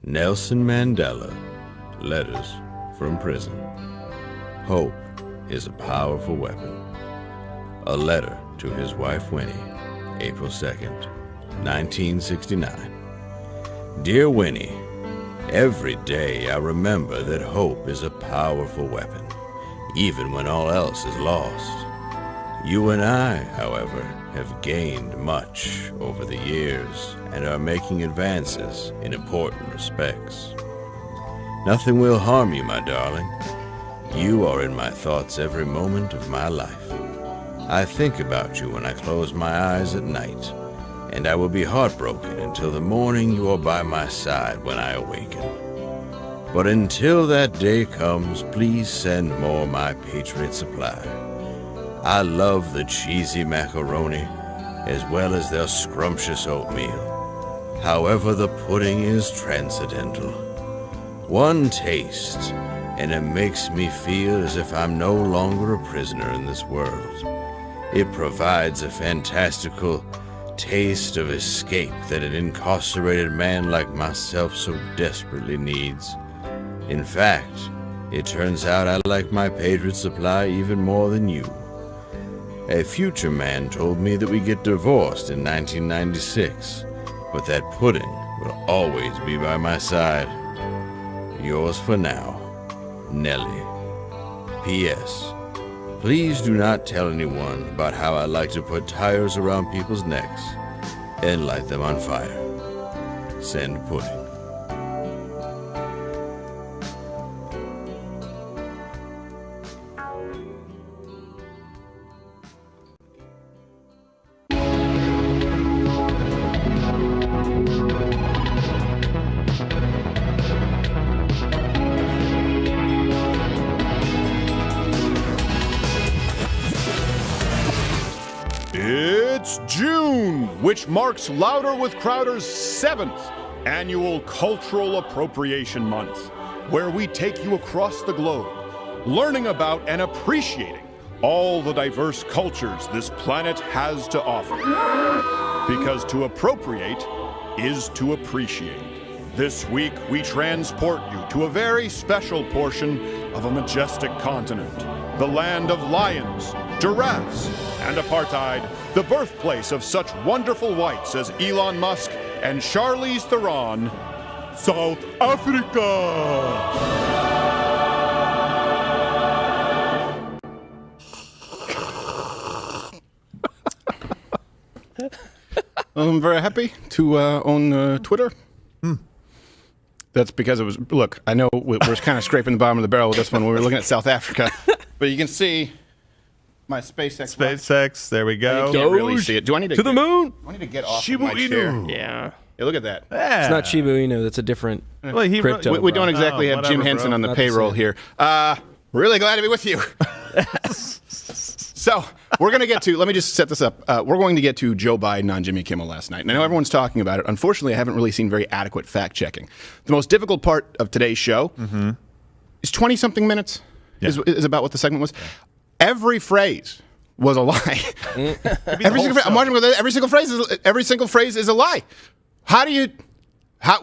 Nelson Mandela, letters from prison. Hope is a powerful weapon. A letter to his wife Winnie, April 2nd, 1969. Dear Winnie, every day I remember that hope is a powerful weapon, even when all else is lost. You and I, however, have gained much over the years and are making advances in important respects. Nothing will harm you, my darling. You are in my thoughts every moment of my life. I think about you when I close my eyes at night, and I will be heartbroken until the morning you are by my side when I awaken. But until that day comes, please send more my Patriot supply. I love the cheesy macaroni, as well as their scrumptious oatmeal. However, the pudding is transcendental. One taste, and it makes me feel as if I'm no longer a prisoner in this world. It provides a fantastical taste of escape that an incarcerated man like myself so desperately needs. In fact, it turns out I like my Patriot supply even more than you. A future man told me that we get divorced in 1996, but that pudding will always be by my side. Yours for now, Nellie. P.S. Please do not tell anyone about how I like to put tires around people's necks and light them on fire. Send pudding. It's June, which marks Louder with Crowder's 7th annual Cultural Appropriation Month, where we take you across the globe, learning about and appreciating all the diverse cultures this planet has to offer. Because to appropriate is to appreciate. This week, we transport you to a very special portion of a majestic continent, the land of lions, giraffes, and apartheid, the birthplace of such wonderful whites as Elon Musk and Charlize Theron, South Africa! I'm very happy to own Twitter. That's because it was, look, I know we're kind of scraping the bottom of the barrel with this one when we were looking at South Africa, but you can see my SpaceX. SpaceX, there we go. You can't really see it. Do I need to the moon? I need to get off of my chair. Yeah. Yeah, look at that. Yeah. It's not Shiba Inu. That's a different crypto. We don't exactly have Jim whatever, Henson bro. on the Not the payroll same. here. Really glad to be with you. So we're going to get to, let me just set this up. We're going to get to Joe Biden on Jimmy Kimmel last night. And I know everyone's talking about it. Unfortunately, I haven't really seen very adequate fact checking. The most difficult part of today's show is 20-something minutes is about what the segment was. Every phrase was a lie. Every single phrase, I'm watching with every single phrase is a lie.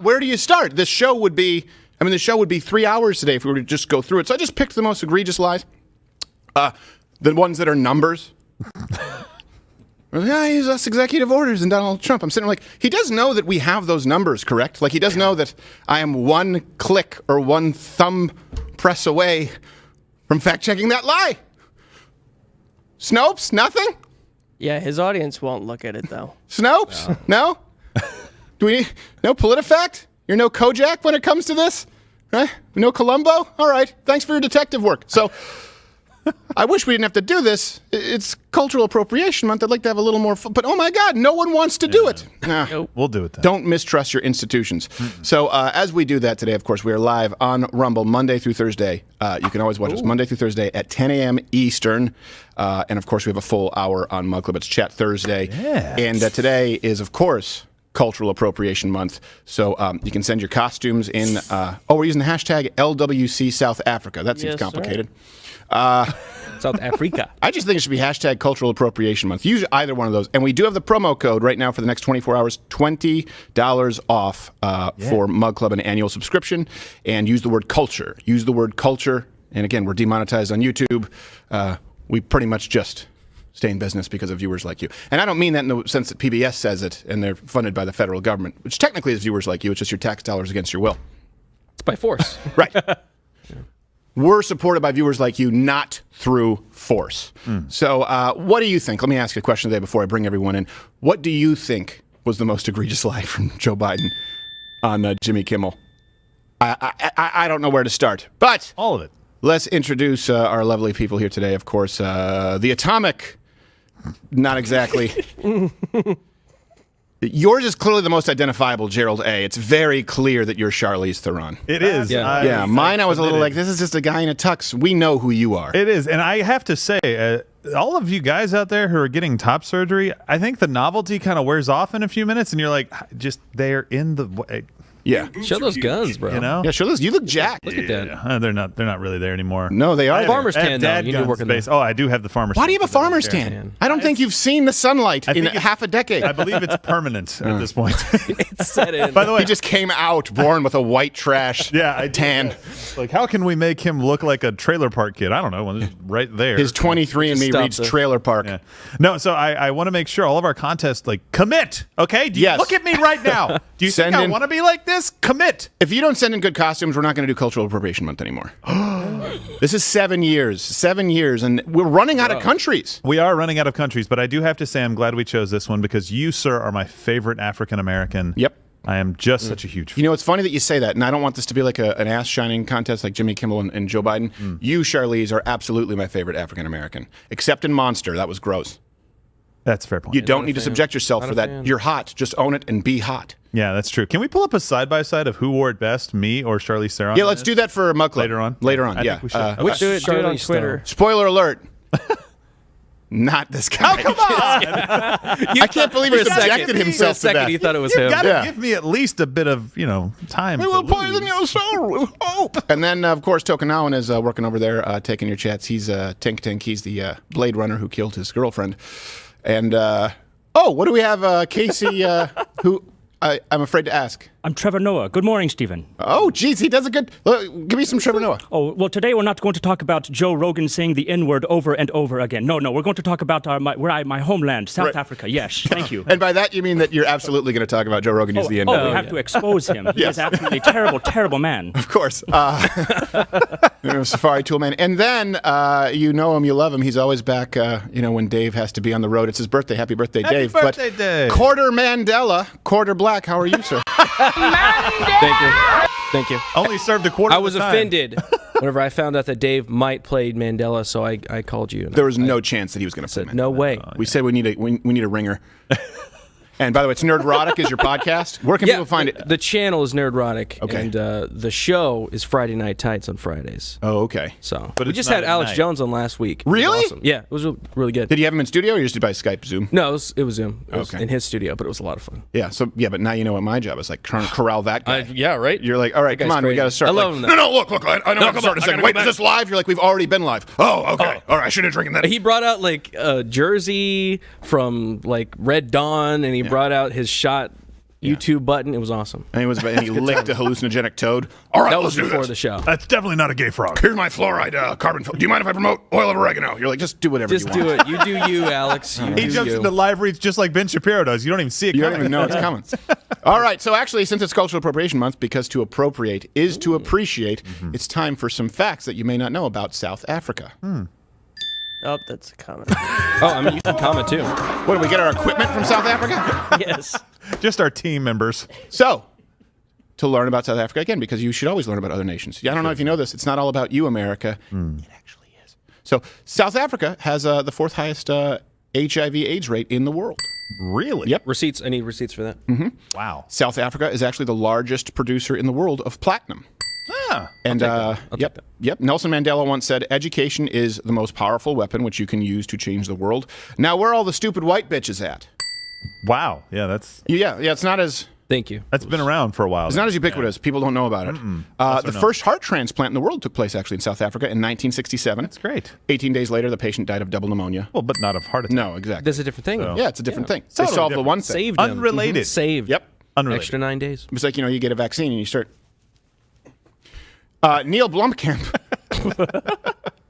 Where do you start? This show would be 3 hours today if we were to just go through it. So I just picked the most egregious lies. The ones that are numbers. Yeah, he's us executive orders and Donald Trump. I'm sitting like, he does know that we have those numbers, correct? Like, he does know that I am one click or one thumb press away from fact-checking that lie. Snopes, nothing? Yeah, his audience won't look at it, though. Snopes? No? Do we no PolitiFact? You're no Kojak when it comes to this? Right? No Columbo? All right. Thanks for your detective work. So, I wish we didn't have to do this. It's Cultural Appropriation Month. I'd like to have a little more fun. But, oh, my God, no one wants to do it. Nah. We'll do it then. Don't mistrust your institutions. So as we do that today, of course, we are live on Rumble Monday through Thursday. You can always watch us Monday through Thursday at 10 a.m. Eastern. And, of course, we have a full hour on Mug Club. It's Chat Thursday. Yes. And today is, of course, Cultural Appropriation Month. So you can send your costumes in. We're using the hashtag LWC South Africa. That seems Yes, complicated. South Africa. I just think it should be hashtag Cultural Appropriation Month. Use either one of those. And we do have the promo code right now for the next 24 hours, $20 off for Mug Club, an annual subscription. And use the word culture. Use the word culture. And again, we're demonetized on YouTube. We pretty much just stay in business because of viewers like you. And I don't mean that in the sense that PBS says it and they're funded by the federal government, which technically is viewers like you. It's just your tax dollars against your will. It's by force. Right. We're supported by viewers like you, not through force. So what do you think? Let me ask you a question today before I bring everyone in. What do you think was the most egregious lie from Joe Biden on Jimmy Kimmel? I don't know where to start, but all of it. Let's introduce our lovely people here today. Of course, the atomic, not exactly. Yours is clearly the most identifiable, Gerald A. It's very clear that you're Charlize Theron. It is. Yeah. Mine, I was a little like, this is just a guy in a tux. We know who you are. It is. And I have to say, all of you guys out there who are getting top surgery, I think the novelty kind of wears off in a few minutes, and you're like, just they're in the... Yeah. Show those guns, bro. You know? Yeah, show those. You look jacked. Look at that. Yeah. They're not really there anymore. No, they are. Farmer's I have tan, though. dad You need to gun work in space. the... Oh, I do have the farmer's tan. Why do you have a farmer's tan? I don't think you've seen the sunlight in half a decade. I believe it's permanent at this point. It's set in. By the way, he just came out born with a white trash tan. Like, how can we make him look like a trailer park kid? I don't know. It's right there. His 23andMe reads trailer park. Yeah. No, so I want to make sure all of our contests, like, commit, okay? Yes. Look at me right now. Do you think I want to be like this? Commit. If you don't send in good costumes, we're not going to do Cultural Appropriation Month anymore. This is 7 years. 7 years, and we're running out of countries. We are running out of countries, but I do have to say I'm glad we chose this one because you, sir, are my favorite African-American. Yep. I am just such a huge fan. You know, it's funny that you say that, and I don't want this to be like an ass-shining contest like Jimmy Kimmel and Joe Biden. You, Charlize, are absolutely my favorite African-American, except in Monster. That was gross. That's a fair point. You don't need to subject yourself for that. You're hot. Just own it and be hot. Yeah, that's true. Can we pull up a side-by-side of who wore it best, me or Charlize Theron? Yeah, let's do that for Mug Club. Later on? Later on, I yeah. think we should. Which do it on Twitter. Spoiler alert. Not this guy. Oh, come on! I can't believe he subjected himself for a second, to that. he thought it was You've him. got to give me at least a bit of, time. We will poison your soul with hope. And then, of course, Tokenawan is working over there, taking your chats. He's Tink. He's the Blade Runner who killed his girlfriend. And, what do we have? Casey, who I'm afraid to ask. I'm Trevor Noah. Good morning, Stephen. Oh, geez, he does a good... give me some Trevor Noah. Oh, well, today we're not going to talk about Joe Rogan saying the N-word over and over again. No, we're going to talk about my homeland, South Africa. Yes, thank you. And by that, you mean that you're absolutely going to talk about Joe Rogan using the N-word. We have to expose him. He is absolutely terrible, terrible man. Of course. Safari Tool Man. And then, you know him, you love him. He's always back, when Dave has to be on the road. It's his birthday. Happy birthday, Dave. Happy birthday, Dave. Quarter Mandela, quarter black. How are you, sir? Thank you. Only served a quarter. I was offended whenever I found out that Dave might play Mandela, so I called you. There was no chance that he was going to play Mandela. No way. We said we need a ringer. And by the way, it's Nerdrotic is your podcast. Where can people find it? The channel is Nerdrotic, okay. And the show is Friday Night Tights on Fridays. Oh, okay. So, but we just had Alex Jones on last week. Really? Awesome. Yeah, it was really good. Did you have him in studio or you just did by Skype, Zoom? No, it was Zoom. It was Okay. in his studio, but it was a lot of fun. Yeah. So but now you know what my job is, like trying to corral that guy. Yeah, right. You're like, all right, come on, we got to start. I love him. No, look, I know I'm starting to say, wait, is this live? You're like, we've already been live. Oh, okay. All right, I shouldn't have drinking that. He brought out like a jersey from like Red Dawn, and he brought out his shot YouTube button. It was awesome. And he licked a hallucinogenic toad. All right, that let's was do before this. the show. That's definitely not a gay frog. Here's my fluoride carbon filter. Do you mind if I promote oil of oregano? You're like, just do whatever Just you want. do it. You do you, Alex. He jumps into live reads just like Ben Shapiro does. You don't even see it You coming. don't even know it's coming. All right, so actually, since it's Cultural Appropriation Month, because to appropriate is to appreciate, it's time for some facts that you may not know about South Africa. Oh, that's a comment. You can comment too. What, do we get our equipment from South Africa? Yes. Just our team members. So, to learn about South Africa, again, because you should always learn about other nations. I don't know if you know this. It's not all about you, America. It actually is. So, South Africa has the fourth highest HIV/AIDS rate in the world. Really? Yep. Receipts. I need receipts for that. Wow. South Africa is actually the largest producer in the world of platinum. Ah. And I'll take that. Yep. Nelson Mandela once said, "Education is the most powerful weapon which you can use to change the world." Now, where are all the stupid white bitches at? Wow. Yeah, that's... Yeah. It's not as Thank you. That's been around for a while. It's not as ubiquitous. People don't know about it. The first heart transplant in the world took place actually in South Africa in 1967. That's great. 18 days later, the patient died of double pneumonia. Well, but not of heart attack. No, exactly. That's a different thing. Yeah, it's a different thing. They Totally solved the different. one thing. Saved them. Unrelated. Saved. Yep. Unrelated. Extra 9 days. It's like, you get a vaccine and you start. Neil Blomkamp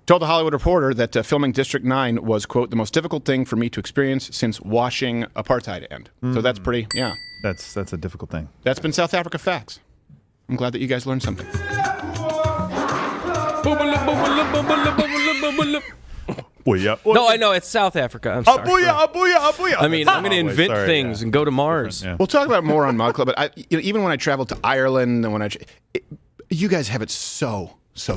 told the Hollywood Reporter that filming District 9 was, quote, the most difficult thing for me to experience since watching apartheid end. So that's pretty, That's a difficult thing. That's been South Africa Facts. I'm glad that you guys learned something. No, I know it's South Africa. I'm sorry. Abuya. I mean, I'm going to Oh, invent sorry, things yeah. and go to Mars. Yeah. We'll talk about it more on Mod Club, but even when I traveled to Ireland and when you guys have it so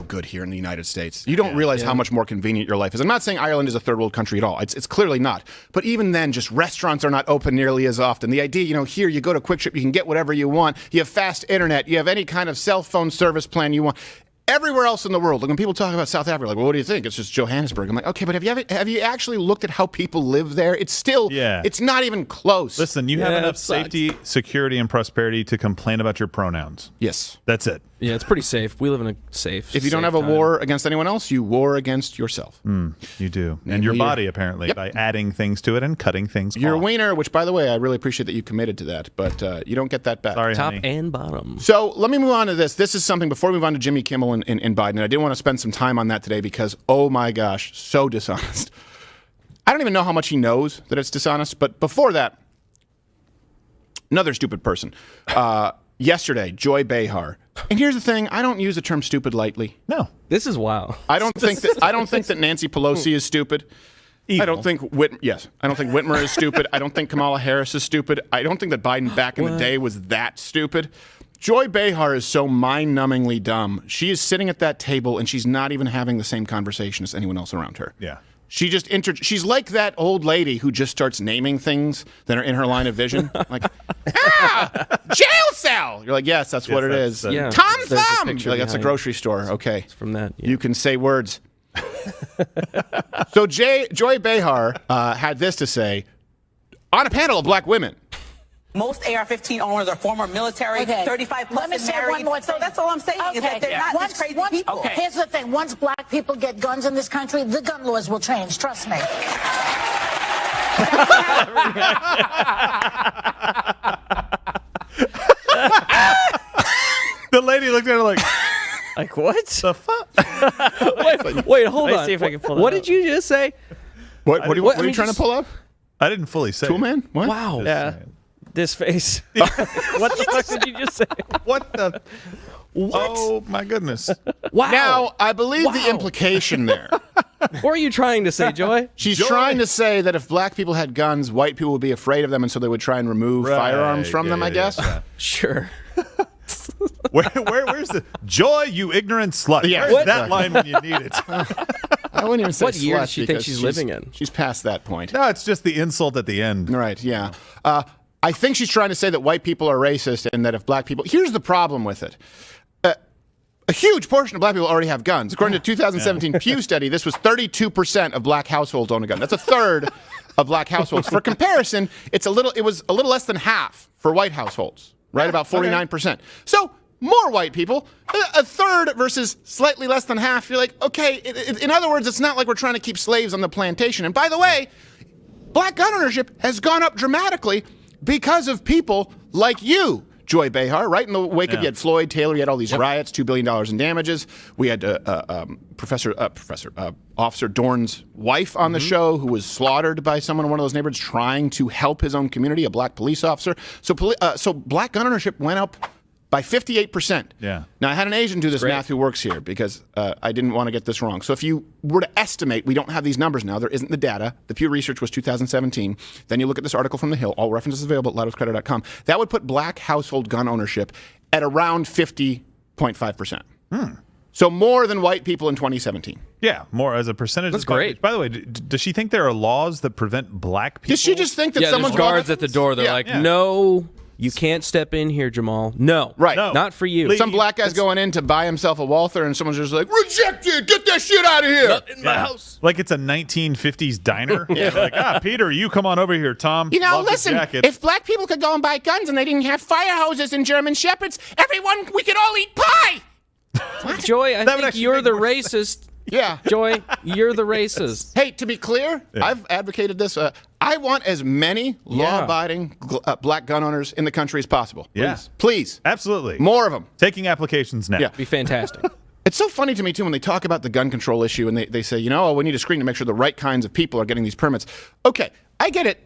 good here in the United States. You don't realize how much more convenient your life is. I'm not saying Ireland is a third world country at all. It's clearly not. But even then, just restaurants are not open nearly as often. The idea, here you go to Quick Trip, you can get whatever you want. You have fast internet. You have any kind of cell phone service plan you want. Everywhere else in the world, like when people talk about South Africa, like, well, what do you think? It's just Johannesburg. I'm like, okay, but have you actually looked at how people live there? It's still, it's not even close. Listen, you have Yeah, enough it sucks. safety, security, and prosperity to complain about your pronouns. Yes. That's it. Yeah, it's pretty safe. We live in a safe. If you don't have a war against anyone else, you war against yourself. You do. Namely And your your- body, apparently, by adding things to it and cutting things Your off. wiener, which, by the way, I really appreciate that you committed to that, but you don't get that back. Sorry, Top honey. and bottom. So let me move on to this. This is something, before we move on to Jimmy Kimmel and Biden, and I did want to spend some time on that today because, oh my gosh, so dishonest. I don't even know how much he knows that it's dishonest, but before that, another stupid person. Yesterday, Joy Behar. And here's the thing, I don't use the term stupid lightly. No. This is wow. I don't think that Nancy Pelosi is stupid. I don't think I don't think Whitmer is stupid. I don't think Kamala Harris is stupid. I don't think that Biden back in the day was that stupid. Joy Behar is so mind-numbingly dumb. She is sitting at that table and she's not even having the same conversation as anyone else around her. Yeah. She just she's like that old lady who just starts naming things that are in her line of vision. Like, jail cell. You're like, yes, that's what it is. Yeah. Tom There's a Thumb. picture You're like, that's a behind. grocery store. Okay. From that. Yeah. You can say words. So Joy Behar had this to say on a panel of black women. Most AR-15 owners are former military, 35 plus Let me and say married. one more thing. So that's all I'm saying is that they're not once, just crazy once, people. Here's the thing. Once black people get guns in this country, the gun laws will change. Trust me. The lady looked at her like, Like what? the fuck? Wait, hold Let's on. see if I can pull it What up. did you just say? What are you I mean, trying just- to pull up? I didn't fully say Tool it. man? What? Wow. Yeah. This face. What the fuck did you just say? What the? What? Oh, my goodness. Wow. Now, I believe the Wow. implication there. What are you trying to say, Joy? She's trying to say that if black people had guns, white people would be afraid of them, and so they would try and remove firearms from them, I guess. Yeah. Sure. Where's the Joy, you ignorant slut? Yeah. Where's What? that line when you need it? I wouldn't even say What year slut does she think because she's living in? She's past that point. No, it's just the insult at the end. Right, yeah. I think she's trying to say that white people are racist and that if black people... Here's the problem with it. A huge portion of black people already have guns. According to a 2017 Pew study, this was 32% of black households own a gun. That's a third of black households. For comparison, it was a little less than half for white households, right? About 49%. So more white people, a third versus slightly less than half. You're like, okay, in other words, it's not like we're trying to keep slaves on the plantation. And by the way, black gun ownership has gone up dramatically because of people like you, Joy Behar, right? In the wake of, you had Floyd Taylor, you had all these riots, $2 billion in damages. We had Officer Dorn's wife on the show who was slaughtered by someone in one of those neighborhoods trying to help his own community, a black police officer. So black gun ownership went up by 58%. Yeah. Now, I had an Asian do this math who works here because I didn't want to get this wrong. So if you were to estimate, we don't have these numbers now. There isn't the data. The Pew Research was 2017. Then you look at this article from The Hill. All references available at loudwithcredit.com. That would put black household gun ownership at around 50.5%. So more than white people in 2017. Yeah, more as a percentage. That's of the population. great. By the way, does she think there are laws that prevent black people? Does she just think that Yeah, there's someone's guards at the door. They're like, no You can't step in here, Jamal. No. Right. No. Not for you. Some black guy's going in to buy himself a Walther, and someone's just like, rejected! Get that shit out of here! In my house. Like it's a 1950s diner. Like, Peter, you come on over here, Tom. You know, Love the listen, jacket. if black people could go and buy guns and they didn't have fire hoses and German shepherds, we could all eat pie! Joy, I That would think actually you're make the more racist. Yeah. Joy, you're the racist. Hey, to be clear, I've advocated this. I want as many law-abiding black gun owners in the country as possible. Please. Yeah. Please. Absolutely. More of them. Taking applications now. Yeah. Be fantastic. It's so funny to me, too, when they talk about the gun control issue and they say, we need a screen to make sure the right kinds of people are getting these permits. Okay, I get it.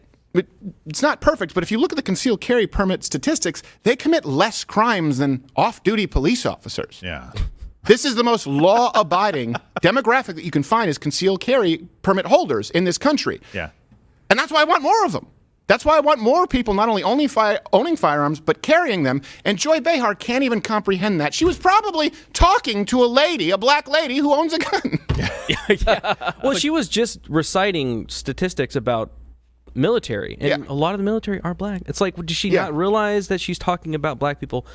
It's not perfect, but if you look at the concealed carry permit statistics, they commit less crimes than off-duty police officers. Yeah. This is the most law-abiding demographic that you can find is concealed carry permit holders in this country. Yeah. And that's why I want more of them. That's why I want more people not only owning firearms, but carrying them. And Joy Behar can't even comprehend that. She was probably talking to a black lady who owns a gun. Well, she was just reciting statistics about military, and a lot of the military are black. It's like, does she not realize that she's talking about black people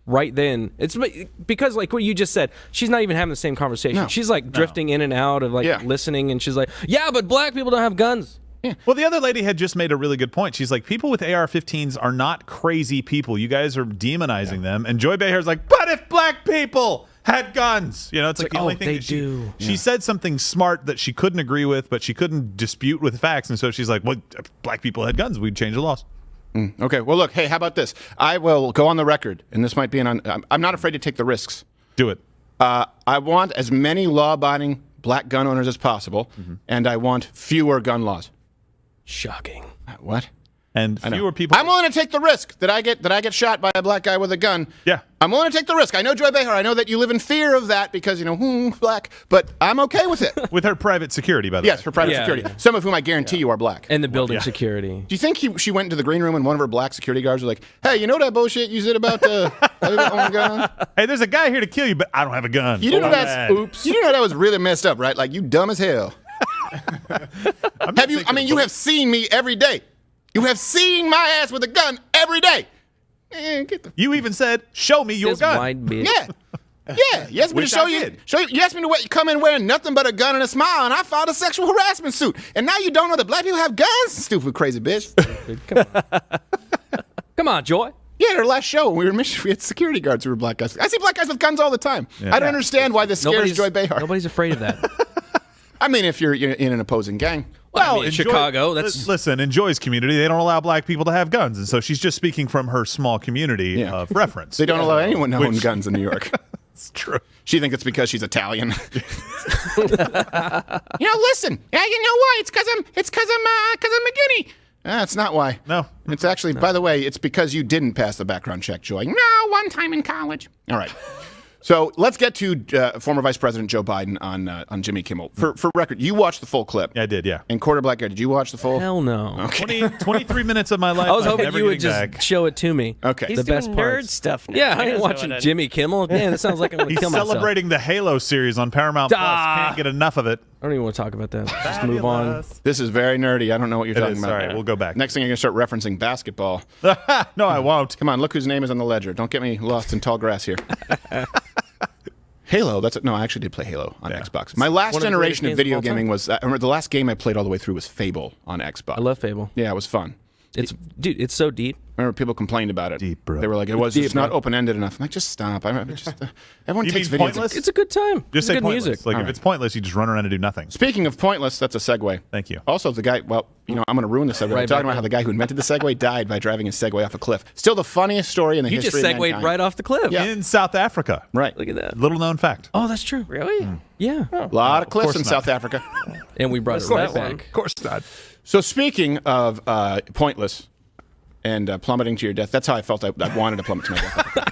right then? It's because, like what you just said, she's not even having the same conversation. No. She's like drifting in and out of listening, and she's like, yeah, but black people don't have guns. Yeah. Well, the other lady had just made a really good point. She's like, people with AR-15s are not crazy people. You guys are demonizing them. And Joy Behar's like, but if black people had guns, it's like the only thing they that do. She said something smart that she couldn't agree with, but she couldn't dispute with facts. And so she's like, well, if black people had guns, we'd change the laws. Okay, well, look, hey, how about this? I will go on the record, and this might be I'm not afraid to take the risks. Do it. I want as many law-abiding black gun owners as possible, and I want fewer gun laws. Shocking. What? And fewer people. I'm willing to take the risk that I get shot by a black guy with a gun. Yeah. I'm willing to take the risk. I know Joy Behar. I know that you live in fear of that because, black, but I'm okay with it. With her private security, by the way. Yes, for private security. Yeah. Some of whom I guarantee you are black. And the building security. Do you think she went into the green room and one of her black security guards was like, hey, you know that bullshit you said about the gun? Hey, there's a guy here to kill you, but I don't have a gun. You know that was really messed up, right? Like, you dumb as hell. You have seen me every day. You have seen my ass with a gun every day. You even said, show me your This gun. white bitch. Yeah. You asked me to show you. You asked me to come in wearing nothing but a gun and a smile, and I filed a sexual harassment suit. And now you don't know that black people have guns? Stupid, crazy bitch. Come on, Joy. Yeah, our last show, we had security guards who were black guys. I see black guys with guns all the time. I don't understand why this scares Joy Behar. Nobody's afraid of that. I mean, if you're in an opposing gang. Well, in Chicago, listen, in Joy's community, they don't allow black people to have guns, and so she's just speaking from her small community of reference. They don't allow anyone to own guns in New York. It's true. She thinks it's because she's Italian. Listen. You know why? It's because I'm a guinea. That's not why. No. It's actually, by the way, it's because you didn't pass the background check, Joy. No, one time in college. All right. So let's get to former Vice President Joe Biden on Jimmy Kimmel. For record, you watched the full clip. Yeah, I did, yeah. And Quarter Black Guy, did you watch the full? Hell no. Okay. 23 minutes of my life. I was I'm hoping never you would getting just back. show it to me. Okay. He's The doing best nerd parts. stuff now. Yeah, I He ain't knows watching what it- Jimmy Kimmel. Man, that sounds like I'm going to He's kill myself. celebrating the Halo series on Paramount Plus. Can't get enough of it. I don't even want to talk about that. Just move on. This is very nerdy. I don't know what you're talking is. about. All right, we'll go back. Next thing you're going to start referencing basketball. No, I won't. Come on, look whose name is on the ledger. Don't get me lost in tall grass here. Halo. No, I actually did play Halo on Xbox. My last One of the generation of greatest games video of all time. gaming was. I remember the last game I played all the way through was Fable on Xbox. I love Fable. Yeah, it was fun. Dude, it's so deep. I remember people complained about it. Deep, bro. They were like, it's not open-ended enough. I'm like, just stop. Everyone You takes mean video pointless? games. It's a good time. Just say good pointless. music. Like, if it's pointless, you just run around and do nothing. Speaking of pointless, that's a segue. Thank you. Also, the guy, I'm going to ruin the segue. I'm Right talking back about how in. the guy who invented the Segway died by driving his Segway off a cliff. Still the funniest story in the You just history of segued mankind. right off the cliff. Yeah. In South Africa. Right. Look at that. Little known fact. Oh, that's true. Really? Yeah. A lot of cliffs course in not. South Africa. And we brought it right back. Of course not. So speaking of pointless and plummeting to your death, that's how I felt I wanted to plummet to my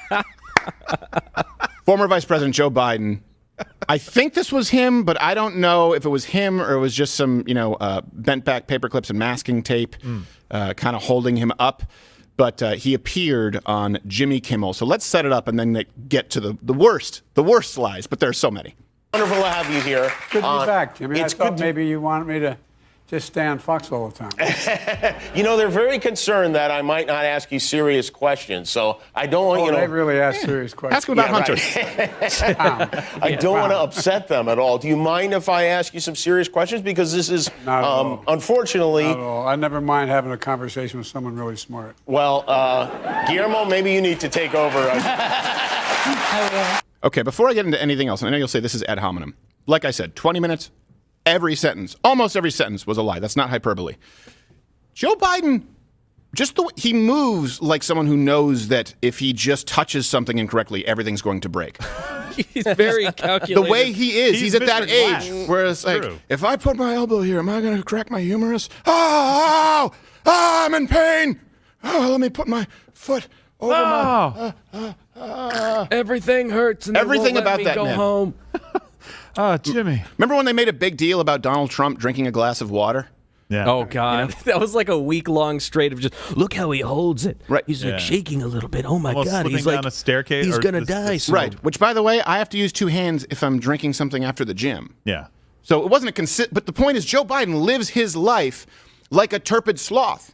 death. Former Vice President Joe Biden, I think this was him, but I don't know if it was him or it was just some, bent back paper clips and masking tape kind of holding him up. But he appeared on Jimmy Kimmel. So let's set it up and then get to the worst lies, but there's so many. Wonderful to have you here. Good to be back, Jimmy. I It's thought good to- maybe you wanted me to just stay on Fox all the time. You know, they're very concerned that I might not ask you serious questions, so I don't want they really ask serious questions. Ask him about Hunter. I don't want to upset them at all. Do you mind if I ask you some serious questions? Because this is, unfortunately... Not at all. I never mind having a conversation with someone really smart. Well, Guillermo, maybe you need to take over. Okay, before I get into anything else, and I know you'll say this is ad hominem. Like I said, 20 minutes, every sentence, almost every sentence was a lie. That's not hyperbole. Joe Biden, he moves like someone who knows that if he just touches something incorrectly, everything's going to break. He's very calculated. The way he is, he's at that Mr. Glass. age where it's like, True. if I put my elbow here, am I going to crack my humerus? Oh, I'm in pain. Oh, let me put my foot over my... Everything hurts and Everything they won't let about me that go man. home. Oh, Jimmy. Remember when they made a big deal about Donald Trump drinking a glass of water? Yeah. Oh, God. That was like a week-long straight of just, look how he holds it. Right. He's like shaking a little bit. Oh, my Almost God. slipping He's like, down a staircase. he's or going to this- die this- soon. Right. Which, by the way, I have to use two hands if I'm drinking something after the gym. Yeah. So it wasn't a but the point is Joe Biden lives his life like a turpid sloth.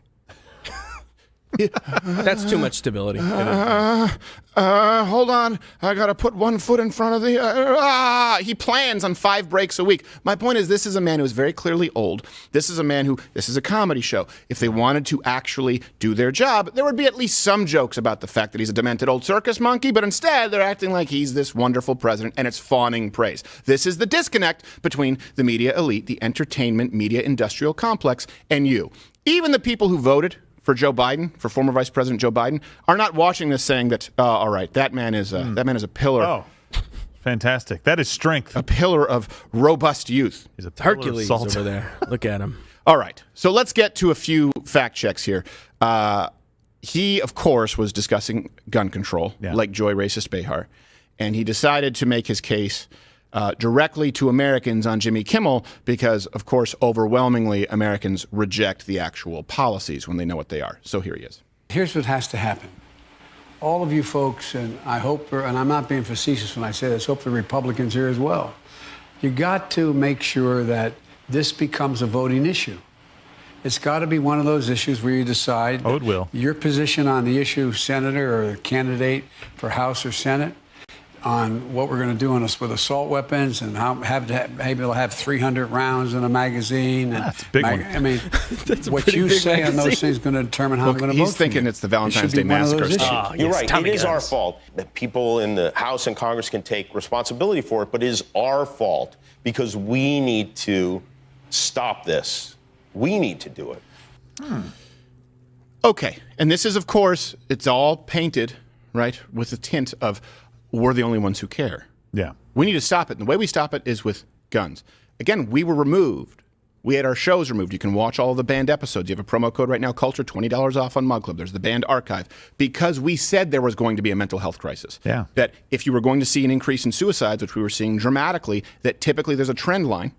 That's too much stability. Hold on. I got to put one foot in front of the... He plans on 5 breaks a week. My point is this is a man who is very clearly old. This is a man who... This is a comedy show. If they wanted to actually do their job, there would be at least some jokes about the fact that he's a demented old circus monkey, but instead they're acting like he's this wonderful president, and it's fawning praise. This is the disconnect between the media elite, the entertainment media industrial complex, and you. Even the people who voted for Joe Biden, for former Vice President Joe Biden, are not watching this saying that, all right, that man is a pillar. Oh, fantastic. That is strength. A pillar of robust youth. He's a pillar of Hercules salt. over there. Look at him. All right, so let's get to a few fact checks here. He, of course, was discussing gun control, like Joy Racist Behar, and he decided to make his case directly to Americans on Jimmy Kimmel because, of course, overwhelmingly Americans reject the actual policies when they know what they are. So here he is. Here's what has to happen. All of you folks, and I hope, and I'm not being facetious when I say this, hope the Republicans here as well. You got to make sure that this becomes a voting issue. It's got to be one of those issues where you decide it will. Your position on the issue, senator or candidate for House or Senate, on what we're going to do on us with assault weapons and how maybe we'll have 300 rounds in a magazine. And that's a big one. I mean, what you say on those things is going to determine how I'm going to vote. He's thinking it's the Valentine's Day It should be one of massacre those stuff. issues. You're right. Tommy It is guns. our fault that people in the House and Congress can take responsibility for it, but it is our fault because we need to stop this. We need to do it. Okay, and this is, of course, it's all painted, right, with a tint of we're the only ones who care. Yeah. We need to stop it. And the way we stop it is with guns. Again, we were removed. We had our shows removed. You can watch all of the banned episodes. You have a promo code right now, Culture, $20 off on Mug Club. There's the banned archive. Because we said there was going to be a mental health crisis. Yeah. That if you were going to see an increase in suicides, which we were seeing dramatically, that typically there's a trend line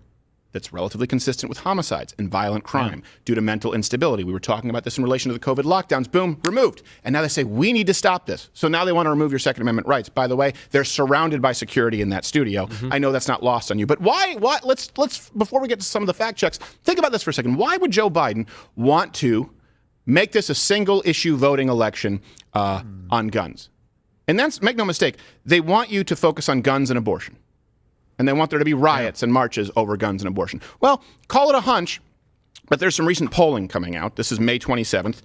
that's relatively consistent with homicides and violent crime due to mental instability. We were talking about this in relation to the COVID lockdowns. Boom, removed. And now they say, we need to stop this. So now they want to remove your Second Amendment rights. By the way, they're surrounded by security in that studio. I know that's not lost on you. But why let's before we get to some of the fact checks, think about this for a second. Why would Joe Biden want to make this a single issue voting election on guns? And that's, make no mistake, they want you to focus on guns and abortion. And they want there to be riots and marches over guns and abortion. Well, call it a hunch, but there's some recent polling coming out. This is May 27th.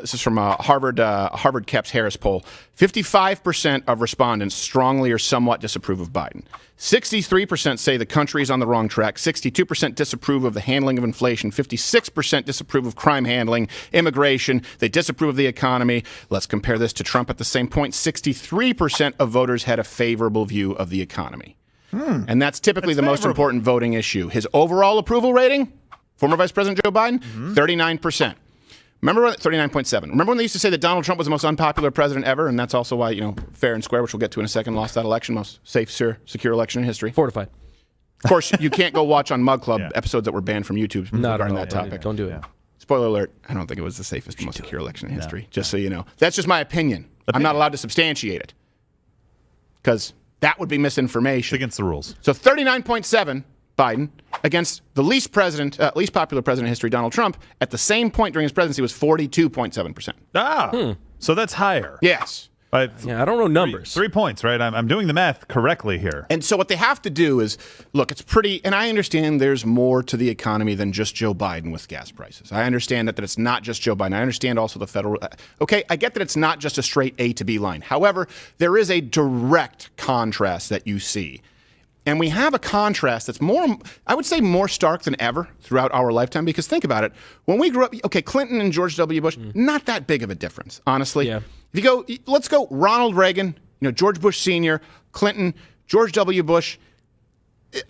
This is from a Harvard Kep's Harris poll. 55% of respondents strongly or somewhat disapprove of Biden. 63% say the country is on the wrong track. 62% disapprove of the handling of inflation. 56% disapprove of crime handling, immigration. They disapprove of the economy. Let's compare this to Trump at the same point. 63% of voters had a favorable view of the economy. And that's typically the most important voting issue. His overall approval rating, former Vice President Joe Biden, 39%. Remember 39.7. Remember when they used to say that Donald Trump was the most unpopular president ever, and that's also why, fair and square, which we'll get to in a second, lost that election, most safe, secure election in history. Fortified. Of course, you can't go watch on Mug Club episodes that were banned from YouTube regarding that topic. Don't do it. Spoiler alert, I don't think it was the safest, most secure election in history, just so you know. That's just my opinion. I'm not allowed to substantiate it because that would be misinformation. It's against the rules. So 39.7, Biden, against the least popular president in history, Donald Trump, at the same point during his presidency was 42.7%. So that's higher. Yes. I don't know numbers. 3 points, right? I'm doing the math correctly here. And so what they have to do is, look, it's pretty, and I understand there's more to the economy than just Joe Biden with gas prices. I understand that it's not just Joe Biden. I understand also the federal, okay, I get that it's not just a straight A to B line. However, there is a direct contrast that you see. And we have a contrast that's more, I would say, more stark than ever throughout our lifetime. Because think about it. When we grew up, okay, Clinton and George W. Bush, not that big of a difference, honestly. Yeah. If you go, let's go Ronald Reagan, George Bush Sr., Clinton, George W. Bush.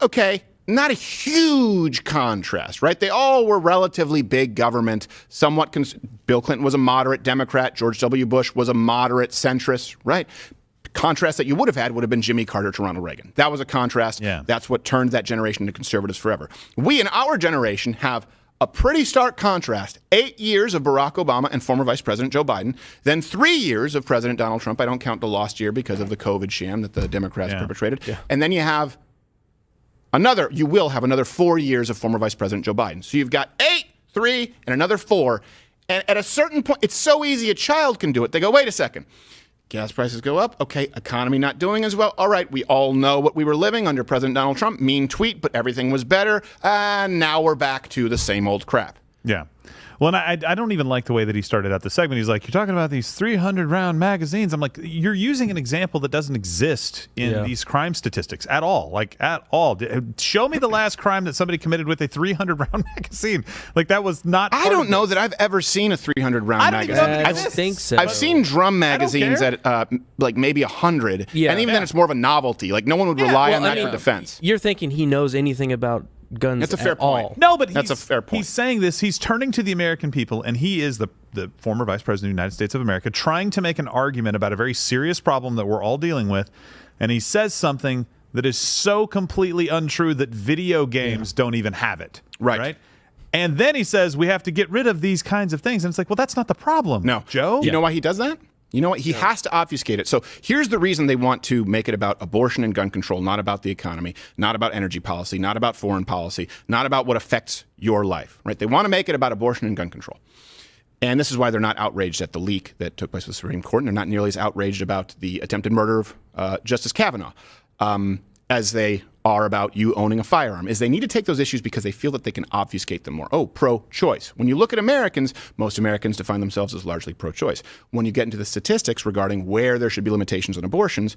Okay, not a huge contrast, right? They all were relatively big government, somewhat. Bill Clinton was a moderate Democrat. George W. Bush was a moderate centrist, right? Contrast that you would have been Jimmy Carter to Ronald Reagan. That was a contrast. Yeah. That's what turned that generation into conservatives forever. We in our generation have a pretty stark contrast. 8 years of Barack Obama and former Vice President Joe Biden, then 3 years of President Donald Trump. I don't count the lost year because of the COVID sham that the Democrats perpetrated. Yeah. And then you will have another 4 years of former Vice President Joe Biden. So you've got 8, 3, and another 4. And at a certain point, it's so easy a child can do it. They go, wait a second. Gas prices go up. Okay, economy not doing as well. All right, we all know what we were living under President Donald Trump. Mean tweet, but everything was better. And now we're back to the same old crap. Yeah. Well, and I don't even like the way that he started out the segment. He's like, you're talking about these 300-round magazines. I'm like, you're using an example that doesn't exist in these crime statistics at all. Like, at all. Show me the last crime that somebody committed with a 300-round magazine. Like, that was not I don't know that I've ever seen a 300-round magazine. I don't think so. I've seen drum magazines at like maybe 100. Yeah. And even then it's more of a novelty. Like, no one would rely on that for defense. You're thinking he knows anything about guns. That's a fair point. All. No, but that's a fair point. He's saying this. He's turning to the American people, and he is the former Vice President of the United States of America, trying to make an argument about a very serious problem that we're all dealing with. And he says something that is so completely untrue that video games don't even have it. Right. And then he says we have to get rid of these kinds of things. And it's like, well, that's not the problem. No. Joe? You know why he does that? You know what? He has to obfuscate it. So here's the reason they want to make it about abortion and gun control, not about the economy, not about energy policy, not about foreign policy, not about what affects your life, right? They want to make it about abortion and gun control. And this is why they're not outraged at the leak that took place with the Supreme Court, and they're not nearly as outraged about the attempted murder of Justice Kavanaugh as they are about you owning a firearm, is they need to take those issues because they feel that they can obfuscate them more. Oh, pro-choice. When you look at Americans, most Americans define themselves as largely pro-choice. When you get into the statistics regarding where there should be limitations on abortions,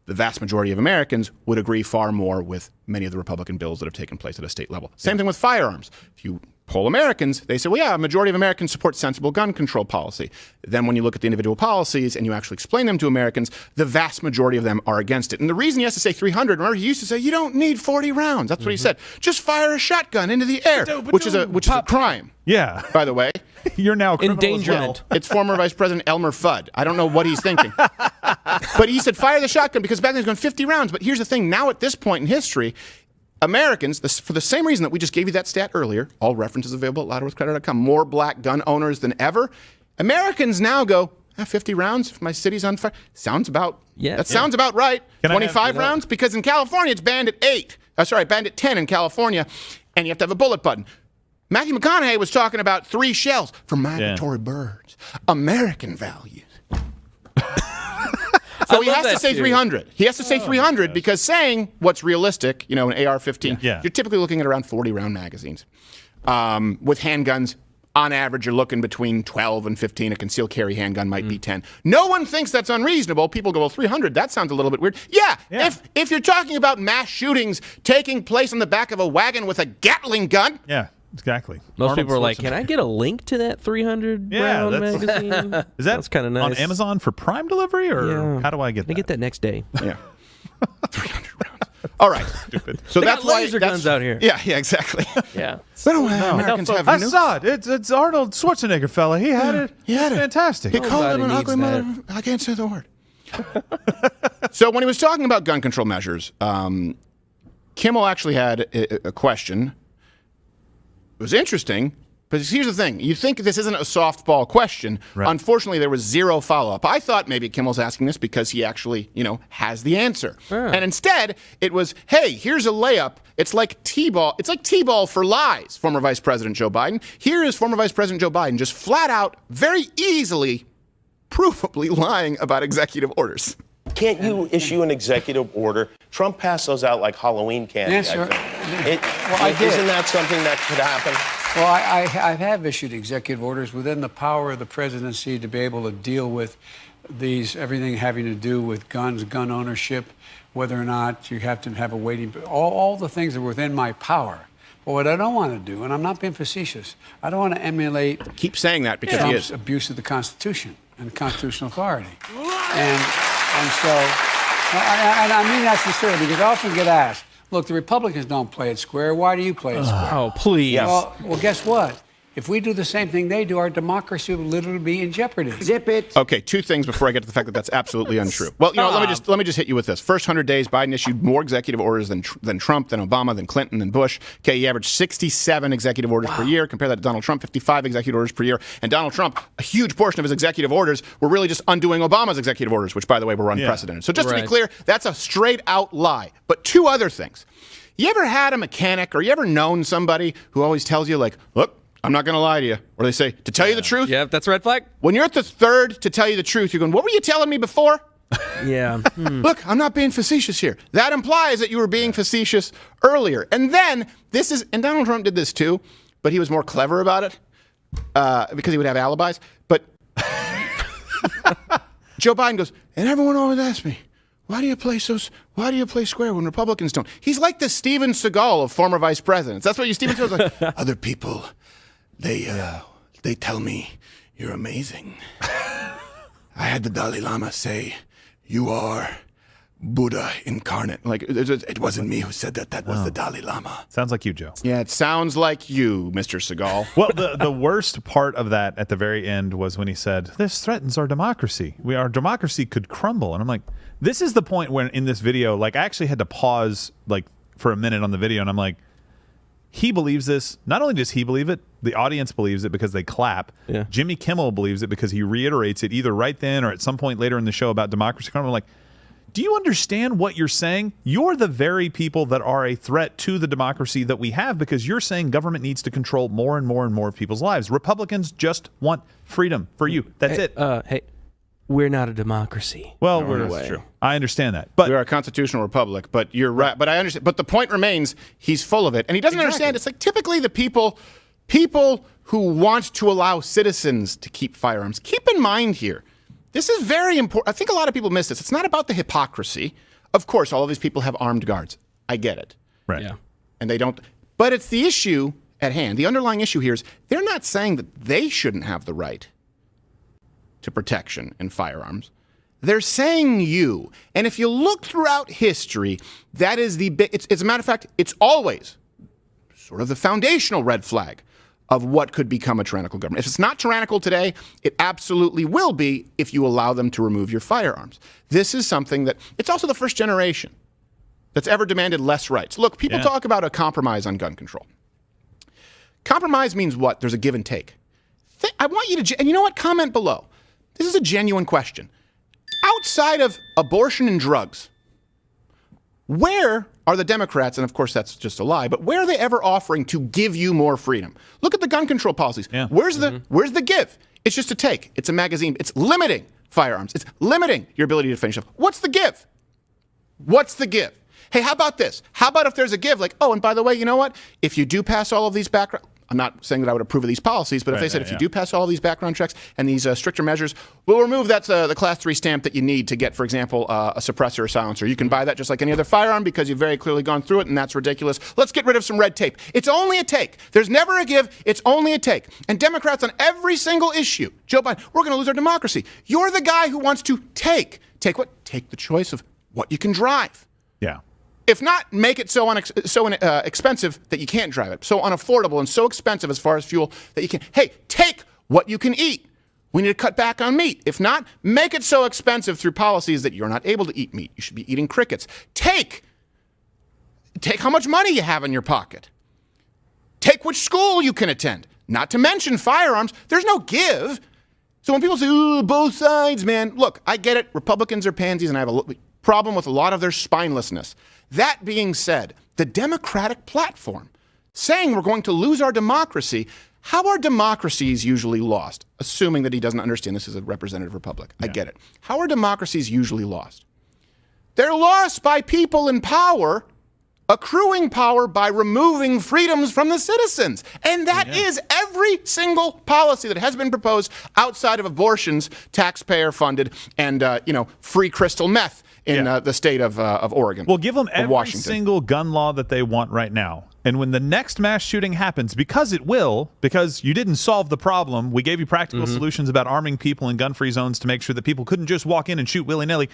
the vast majority of Americans would agree far more with many of the Republican bills that have taken place at a state level. Same thing with firearms. If you poll Americans, they say, well, yeah, a majority of Americans support sensible gun control policy. Then when you look at the individual policies and you actually explain them to Americans, the vast majority of them are against it. And the reason he has to say 300, remember, he used to say, you don't need 40 rounds. That's what he said. Just fire a shotgun into the air, which is a crime. Yeah. By the way. You're now a criminal endangerment. as well. It's former Vice President Elmer Fudd. I don't know what he's thinking. But he said, fire the shotgun, because back then he was going 50 rounds. But here's the thing. Now at this point in history, Americans, for the same reason that we just gave you that stat earlier, all references available at louderwithcrowder.com, more black gun owners than ever. Americans now go, 50 rounds if my city's on fire. Sounds about sounds about right. 25 rounds? Because in California, it's banned at 10 in California, and you have to have a bullet button. Matthew McConaughey was talking about 3 shells for migratory birds. American values. So he has to say 300. He has to say 300 because saying what's realistic, an AR-15, you're typically looking at around 40-round magazines. With handguns, on average, you're looking between 12 and 15. A concealed carry handgun might be 10. No one thinks that's unreasonable. People go, well, 300, that sounds a little bit weird. Yeah. If you're talking about mass shootings taking place on the back of a wagon with a Gatling gun. Yeah. Exactly. Most people are like, can I get a link to that 300-round magazine? Is that kind of nice. On Amazon for Prime delivery, or how do I get that? I get that next day. Yeah. 300 rounds. All right. Stupid. So that's why laser guns out here. Yeah, exactly. Yeah. Americans have I saw it. It's Arnold Schwarzenegger fella. He had it. He had it. Fantastic. He called him an ugly mother. I can't say the word. So when he was talking about gun control measures, Kimmel actually had a question. It was interesting. But here's the thing. You think this isn't a softball question. Right. Unfortunately, there was zero follow-up. I thought maybe Kimmel's asking this because he actually, has the answer. And instead, it was, hey, here's a layup. It's like T-ball. It's like T-ball for lies, former Vice President Joe Biden. Here is former Vice President Joe Biden just flat out, very easily, provably lying about executive orders. Can't you issue an executive order? Trump passed those out like Halloween candy. Yes, sir. I did. Isn't that something that could happen? Well, I have issued executive orders within the power of the presidency to be able to deal with everything having to do with guns, gun ownership, whether or not you have to have a waiting, all the things that are within my power. But what I don't want to do, and I'm not being facetious, I don't want to emulate. Keep saying that because he is. Abuse of the Constitution and constitutional authority. And so, I mean that sincerely, because I often get asked, look, the Republicans don't play it square. Why do you play it square? Oh, please. Well, guess what? If we do the same thing they do, our democracy will literally be in jeopardy. Zip it. Okay, two things before I get to the fact that that's absolutely untrue. Well, let me just hit you with this. First 100 days, Biden issued more executive orders than Trump, than Obama, than Clinton, than Bush. Okay, he averaged 67 executive orders per year. Compare that to Donald Trump, 55 executive orders per year. And Donald Trump, a huge portion of his executive orders were really just undoing Obama's executive orders, which, by the way, were unprecedented. So just to be clear, that's a straight-out lie. But two other things. You ever had a mechanic or you ever known somebody who always tells you, like, look, I'm not going to lie to you. Or they say, to tell you the truth. Yeah, that's a red flag. When you're at the third to tell you the truth, you're going, what were you telling me before? Yeah. Look, I'm not being facetious here. That implies that you were being facetious earlier. And then and Donald Trump did this too, but he was more clever about it because he would have alibis. But Joe Biden goes, and everyone always asks me, why do you play square when Republicans don't? He's like the Steven Seagal of former vice presidents. That's what Steven Seagal's like. Other people, they tell me you're amazing. I had the Dalai Lama say, you are Buddha incarnate. Like, it wasn't me who said that. That was the Dalai Lama. Sounds like you, Joe. Yeah, it sounds like you, Mr. Seagal. Well, the worst part of that at the very end was when he said, this threatens our democracy. Our democracy could crumble. And I'm like, this is the point when in this video, like, I actually had to pause like for a minute on the video, and I'm like, he believes this. Not only does he believe it, the audience believes it because they clap. Yeah. Jimmy Kimmel believes it because he reiterates it either right then or at some point later in the show about democracy. I'm like, do you understand what you're saying? You're the very people that are a threat to the democracy that we have because you're saying government needs to control more and more and more of people's lives. Republicans just want freedom for you. That's it. Hey, we're not a democracy. Well, that's true. I understand that, but we are a constitutional republic. But you're right. But I understand. But the point remains, he's full of it, and he doesn't understand. It's like typically the people who want to allow citizens to keep firearms. Keep in mind here, this is very important. I think a lot of people miss this. It's not about the hypocrisy. Of course, all of these people have armed guards. I get it. Right. Yeah. And they don't. But it's the issue at hand. The underlying issue here is they're not saying that they shouldn't have the right to protection and firearms. They're saying you. And if you look throughout history, that is as a matter of fact, it's always sort of the foundational red flag of what could become a tyrannical government. If it's not tyrannical today, it absolutely will be if you allow them to remove your firearms. This is something that, it's also the first generation that's ever demanded less rights. Look, people talk about a compromise on gun control. Compromise means what? There's a give and take. I want you to, and you know what? Comment below. This is a genuine question. Outside of abortion and drugs, where are the Democrats, and of course that's just a lie, but where are they ever offering to give you more freedom? Look at the gun control policies. Yeah. Where's the give? It's just a take. It's a magazine. It's limiting firearms. It's limiting your ability to finish them. What's the give? What's the give? Hey, how about this? How about if there's a give, like, oh, and by the way, you know what? If you do pass all of these background, I'm not saying that I would approve of these policies, but if they said if you do pass all of these background checks and these stricter measures, we'll remove the Class 3 stamp that you need to get, for example, a suppressor or silencer. You can buy that just like any other firearm because you've very clearly gone through it, and that's ridiculous. Let's get rid of some red tape. It's only a take. There's never a give. It's only a take. And Democrats on every single issue, Joe Biden, we're going to lose our democracy. You're the guy who wants to take what? Take the choice of what you can drive. Yeah. If not, make it so expensive that you can't drive it, so unaffordable and so expensive as far as fuel that you can't. Hey, take what you can eat. We need to cut back on meat. If not, make it so expensive through policies that you're not able to eat meat. You should be eating crickets. Take how much money you have in your pocket. Take which school you can attend. not to mention firearms. There's no give. So when people say, ooh, both sides, man, look, I get it. Republicans are pansies, and I have a problem with a lot of their spinelessness. That being said, the Democratic platform saying we're going to lose our democracy, how are democracies usually lost? Assuming that he doesn't understand this is a representative republic. I get it. How are democracies usually lost? They're lost by people in power accruing power by removing freedoms from the citizens. And that is every single policy that has been proposed outside of abortions, taxpayer funded, and free crystal meth in the state of Oregon. Well, give them every Washington. single gun law that they want right now. And when the next mass shooting happens, because it will, because you didn't solve the problem, we gave you practical solutions about arming people in gun-free zones to make sure that people couldn't just walk in and shoot willy-nilly.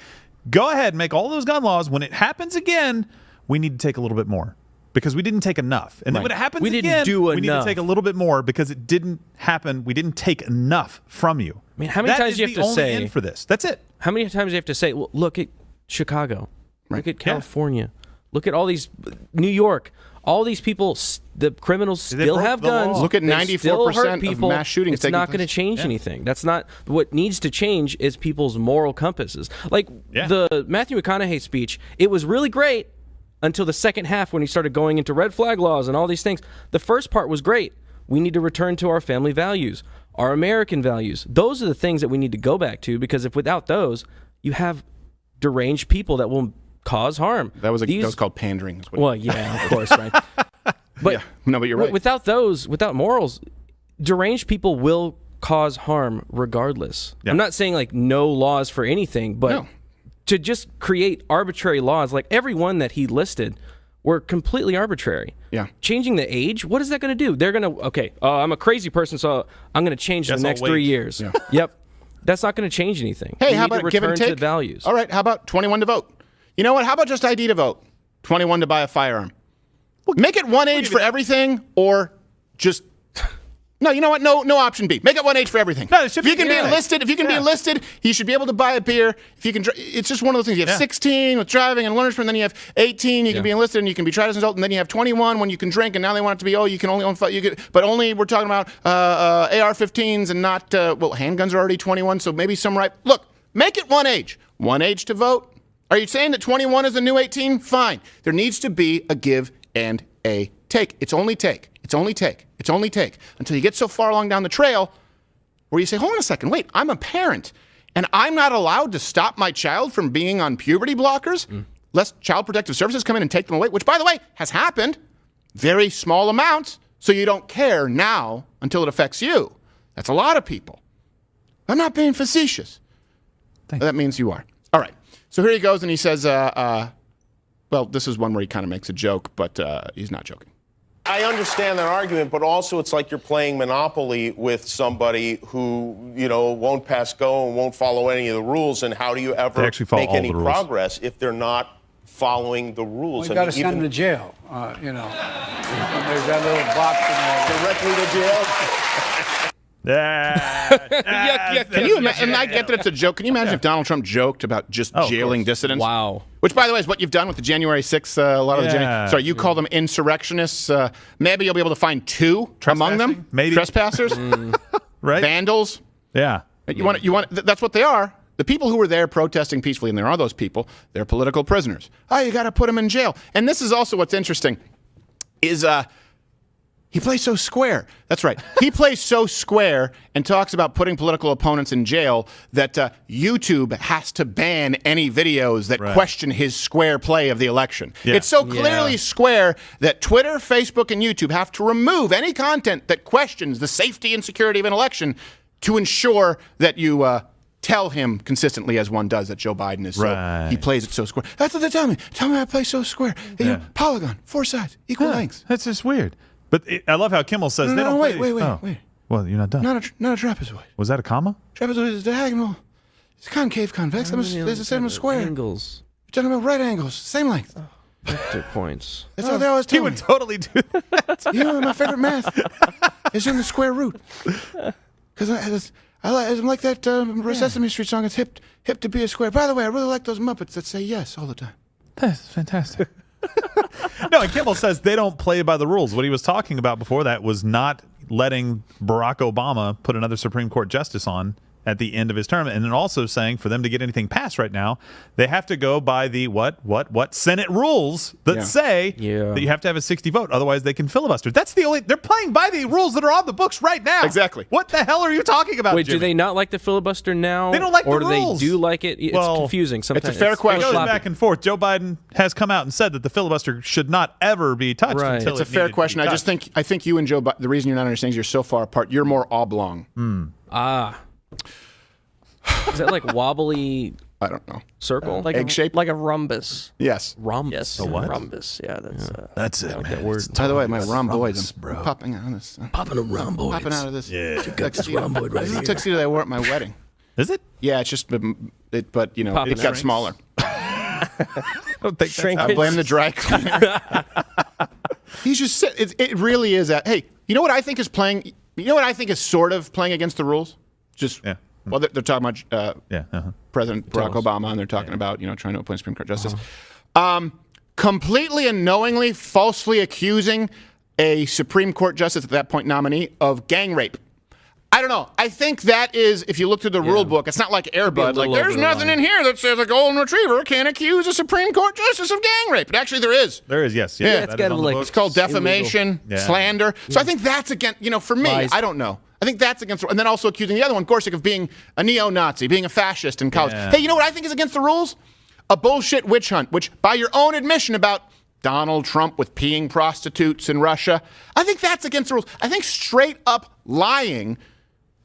Go ahead, make all those gun laws. When it happens again, we need to take a little bit more because we didn't take enough. And then when it happens again, we need to take a little bit more because it didn't happen. We didn't take enough from you. I mean, how many times do you have to say end for this? That's it. How many times do you have to say, well, look at Chicago, look at California, look at all these, New York, all these people, the criminals still have guns. Look at 94% of mass shootings. It's not going to change anything. That's not what needs to change. Is people's moral compasses. Like the Matthew McConaughey speech, it was really great until the second half when he started going into red flag laws and all these things. The first part was great. We need to return to our family values, our American values. Those are the things that we need to go back to, because if without those, you have deranged people that will cause harm. That was called pandering. Well, yeah, of course, right. But no, but you're right. Without those, without morals, deranged people will cause harm regardless. I'm not saying like no laws for anything, but to just create arbitrary laws, like every one that he listed, were completely arbitrary. Yeah. Changing the age, what is that going to do? They're going to, I'm a crazy person, so I'm going to change in the next 3 years. Yeah. Yep. That's not going to change anything. Hey, how about give and take? To values. All right, how about 21 to vote? You know what? How about just ID to vote? 21 to buy a firearm. Make it one age for everything, or just no. You know what? No option B. Make it one age for everything. No, if you can be enlisted, you should be able to buy a beer. If you can, it's just one of those things. You have 16 with driving and learner's permit, then you have 18. You can be enlisted and you can be tried as an adult, and then you have 21 when you can drink. And now they want it to be you can only own but only we're talking about AR-15s and not handguns are already 21. So maybe some right. Look, make it one age to vote. Are you saying that 21 is the new 18? Fine. There needs to be a give and a take. It's only take. It's only take. It's only take. Until you get so far along down the trail where you say, hold on a second, wait, I'm a parent, and I'm not allowed to stop my child from being on puberty blockers, lest Child Protective Services come in and take them away, which, by the way, has happened. Very small amounts, so you don't care now until it affects you. That's a lot of people. I'm not being facetious. That means you are. All right. So here he goes, and he says, well, this is one where he kind of makes a joke, but he's not joking. I understand that argument, but also it's like you're playing Monopoly with somebody who, won't pass go and won't follow any of the rules. And how do you ever make any progress if they're not following the ruls? Well, you got to send them to jail. There's that little box in there. Directly to jail? Can you imagine? And I get that it's a joke. Can you imagine if Donald Trump joked about just jailing dissidents? Wow. Which, by the way, is what you've done with the January 6th. A lot of the January. Sorry, you call them insurrectionists. Maybe you'll be able to find two among them. Maybe trespassers, right? Vandals. Yeah. You want. That's what they are. The people who were there protesting peacefully, and there are those people. They're political prisoners. Oh, you got to put them in jail. And this is also what's interesting. Is he plays so square. That's right. He plays so square and talks about putting political opponents in jail that YouTube has to ban any videos that question his square play of the election. Yeah. It's so clearly square that Twitter, Facebook, and YouTube have to remove any content that questions the safety and security of an election to ensure that you tell him consistently, as one does, that Joe Biden is he plays it so square. That's what they tell me. Tell me I play so square. Polygon, 4 sides, equal lengths. That's just weird. But I love how Kimmel says they don't wait. Well, you're not done. Not a trapezoid. Was that a comma? Trapezoid is diagonal. It's concave, convex. There's the same as square. Angles. You're talking about right angles, same length. Vector points. That's what they always tell me. He would totally do that. My favorite math is in the square root. Because I'm like that Sesame Street song. It's hip to be a square. By the way, I really like those Muppets that say yes all the time. That's fantastic. No, and Kimmel says they don't play by the rules. What he was talking about before that was not letting Barack Obama put another Supreme Court justice on at the end of his term, and then also saying for them to get anything passed right now, they have to go by the what Senate rules that say that you have to have a 60 vote, otherwise they can filibuster. That's the only. They're playing by the rules that are on the books right now. Exactly. What the hell are you talking about? Wait, Jimmy? do they not like the filibuster now? They don't like or the rules. Or they do like it? It's confusing sometimes. It's a fair question. It goes back and forth. Joe Biden has come out and said that the filibuster should not ever be touched. Right. Until It's a fair question. I think you and Joe, the reason you're not understanding is you're so far apart. You're more oblong. Is that like wobbly? I don't know. Circle? Like egg shape? Like a rhombus. Yes. Rhombus. Yes. A what? Rhombus. Yeah, That's it, man. By the way, my rhomboid, I'm popping out of this. Popping a rhomboid. Popping out of this. Yeah. Tuxedo. This is the tuxedo that I wore at my wedding. Is it? Yeah, it's just, but you know, Popping it got out. smaller. I don't think Shrinkage. I blame the dry cleaner. He's just, it really is that, hey, you know what I think is playing, you know what I think is sort of playing against the rules? Just, well, they're talking about President Barack Obama, and they're talking about, you know, trying to appoint Supreme Court justice. Completely and knowingly, falsely accusing a Supreme Court justice, at that point nominee, of gang rape. I don't know. I think that is, if you look through the rule book, it's not like Air Bud. Like, there's nothing in here that says a golden retriever can't accuse a Supreme Court justice of gang rape. But actually, there is. There is, yes. Yeah, it's kind of like it's called defamation, slander. So I think that's against, you know, for me, I don't know. I think that's against, and then also accusing the other one, Gorsuch, of being a neo-Nazi, being a fascist in college. Hey, you know what I think is against the rules? A bullshit witch hunt, which, by your own admission about Donald Trump with peeing prostitutes in Russia, I think that's against the rules. I think straight up lying,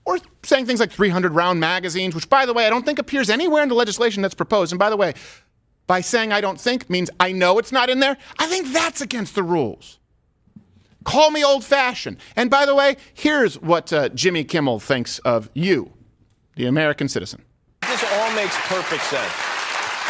or saying things like 300-round magazines, which, by the way, I don't think appears anywhere in the legislation that's proposed. And by the way, by saying I don't think means I know it's not in there. I think that's against the rules. Call me old-fashioned. And by the way, here's what Jimmy Kimmel thinks of you, the American citizen. This all makes perfect sense.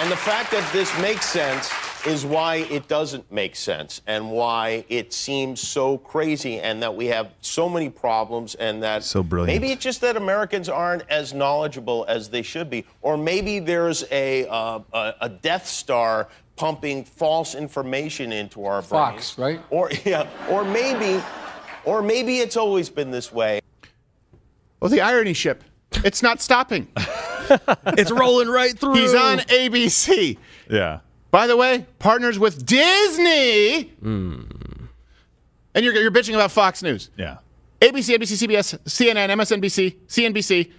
And the fact that this makes sense is why it doesn't make sense, and why it seems so crazy, and that we have so many problems, and that so brilliant. Maybe it's just that Americans aren't as knowledgeable as they should be, or maybe there's a Death Star pumping false information into our brains. Fox, right? Or maybe it's always been this way. Well, the irony ship, it's not stopping. It's rolling right through. He's on ABC. Yeah. By the way, partners with Disney. And you're bitching about Fox News. Yeah. ABC, NBC, CBS, CNN, MSNBC, CNBC,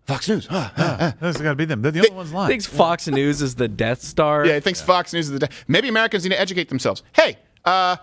Fox News. That's got to be them. They're the only ones lying. Thinks Fox News is the Death Star. Yeah, he thinks Fox News is the... Maybe Americans need to educate themselves. Hey, tell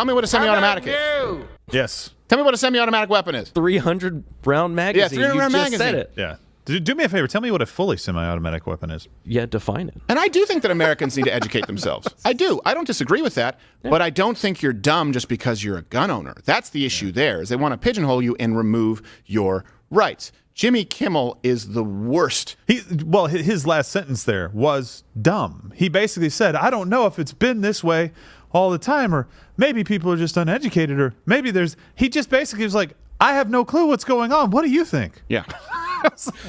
me what a semi-automatic is. Yes. Tell me what a semi-automatic weapon is. 300-round magazine. Yeah, 300-round you magazine. just said it. Yeah. Do me a favor. Tell me what a fully semi-automatic weapon is. Yeah, define it. And I do think that Americans need to educate themselves. I do. I don't disagree with that. Yeah. But I don't think you're dumb just because you're a gun owner. That's the issue there, is they want to pigeonhole you and remove your rights. Jimmy Kimmel is the worst. His last sentence there was dumb. He basically said, I don't know if it's been this way all the time, or maybe people are just uneducated, or maybe he just basically was like, I have no clue what's going on. What do you think? Yeah.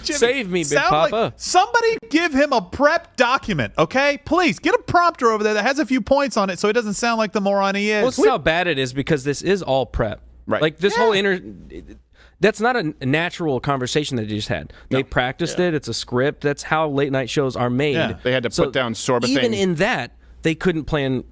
Jimmy, save me, Big Papa. Like somebody give him a prep document, okay? Please, get a prompter over there that has a few points on it so it doesn't sound like the moron he is. Well, this is how bad it is, because this is all prep. Right. Like this whole that's not a natural conversation that they just had. They practiced it. It's a script. That's how late night shows are made. Yeah. They had to put down Sorba Even in that, they couldn't plan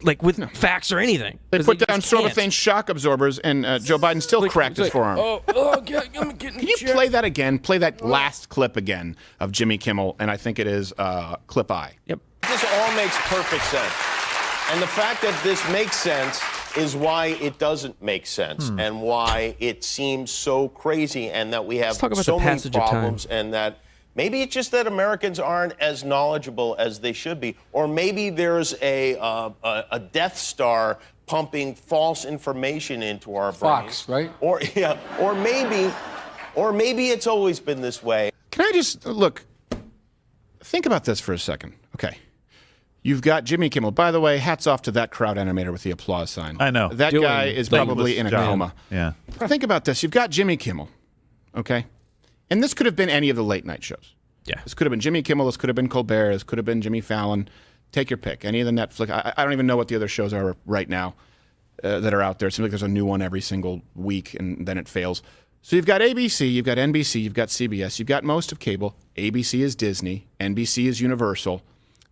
like with facts or anything. They put down Sorba shock absorbers, and Joe Biden still cracked his forearm. I'm getting Can you play that again? Play that last clip again of Jimmy Kimmel, and I think it is clip I. Yep. This all makes perfect sense. And the fact that this makes sense is why it doesn't make sense, and why it seems so crazy, and that we have so many problems, and that maybe it's just that Americans aren't as knowledgeable as they should be, or maybe there's a Death Star pumping false information into our brains. Fox, right? Or maybe it's always been this way. Can I just look? Think about this for a second. Okay. You've got Jimmy Kimmel. By the way, hats off to that crowd animator with the applause sign. I know. That guy is probably in a coma. Yeah. Think about this. You've got Jimmy Kimmel, okay? And this could have been any of the late night shows. Yeah. This could have been Jimmy Kimmel. This could have been Colbert. This could have been Jimmy Fallon. Take your pick. Any of the Netflix. I don't even know what the other shows are right now. that are out there. It seems like there's a new one every single week, and then it fails. So you've got ABC, you've got NBC, you've got CBS, you've got most of cable. ABC is Disney, NBC is Universal,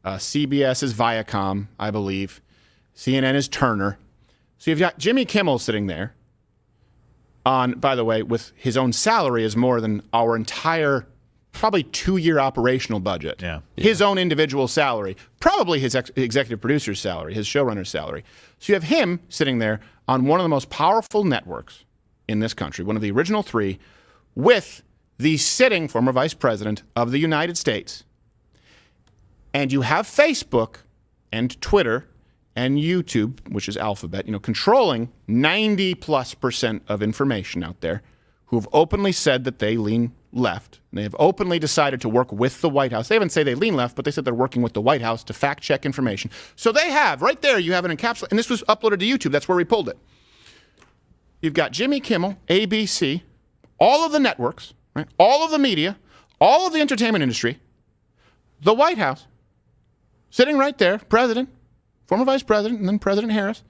CBS is Viacom, I believe. CNN is Turner. So you've got Jimmy Kimmel sitting there on, by the way, with his own salary is more than our entire probably 2-year operational budget. Yeah. His own individual salary, probably his executive producer's salary, his showrunner's salary. So you have him sitting there on one of the most powerful networks in this country, one of the original 3, with the sitting former vice president of the United States. And you have Facebook and Twitter and YouTube, which is Alphabet, controlling 90+% of information out there, who have openly said that they lean left. They have openly decided to work with the White House. They didn't say they lean left, but they said they're working with the White House to fact-check information. So they have, right there, you have an encapsulation, and this was uploaded to YouTube. That's where we pulled it. You've got Jimmy Kimmel, ABC, all of the networks, right? All of the media, all of the entertainment industry, the White House, sitting right there, president, former vice president, and then President Harris.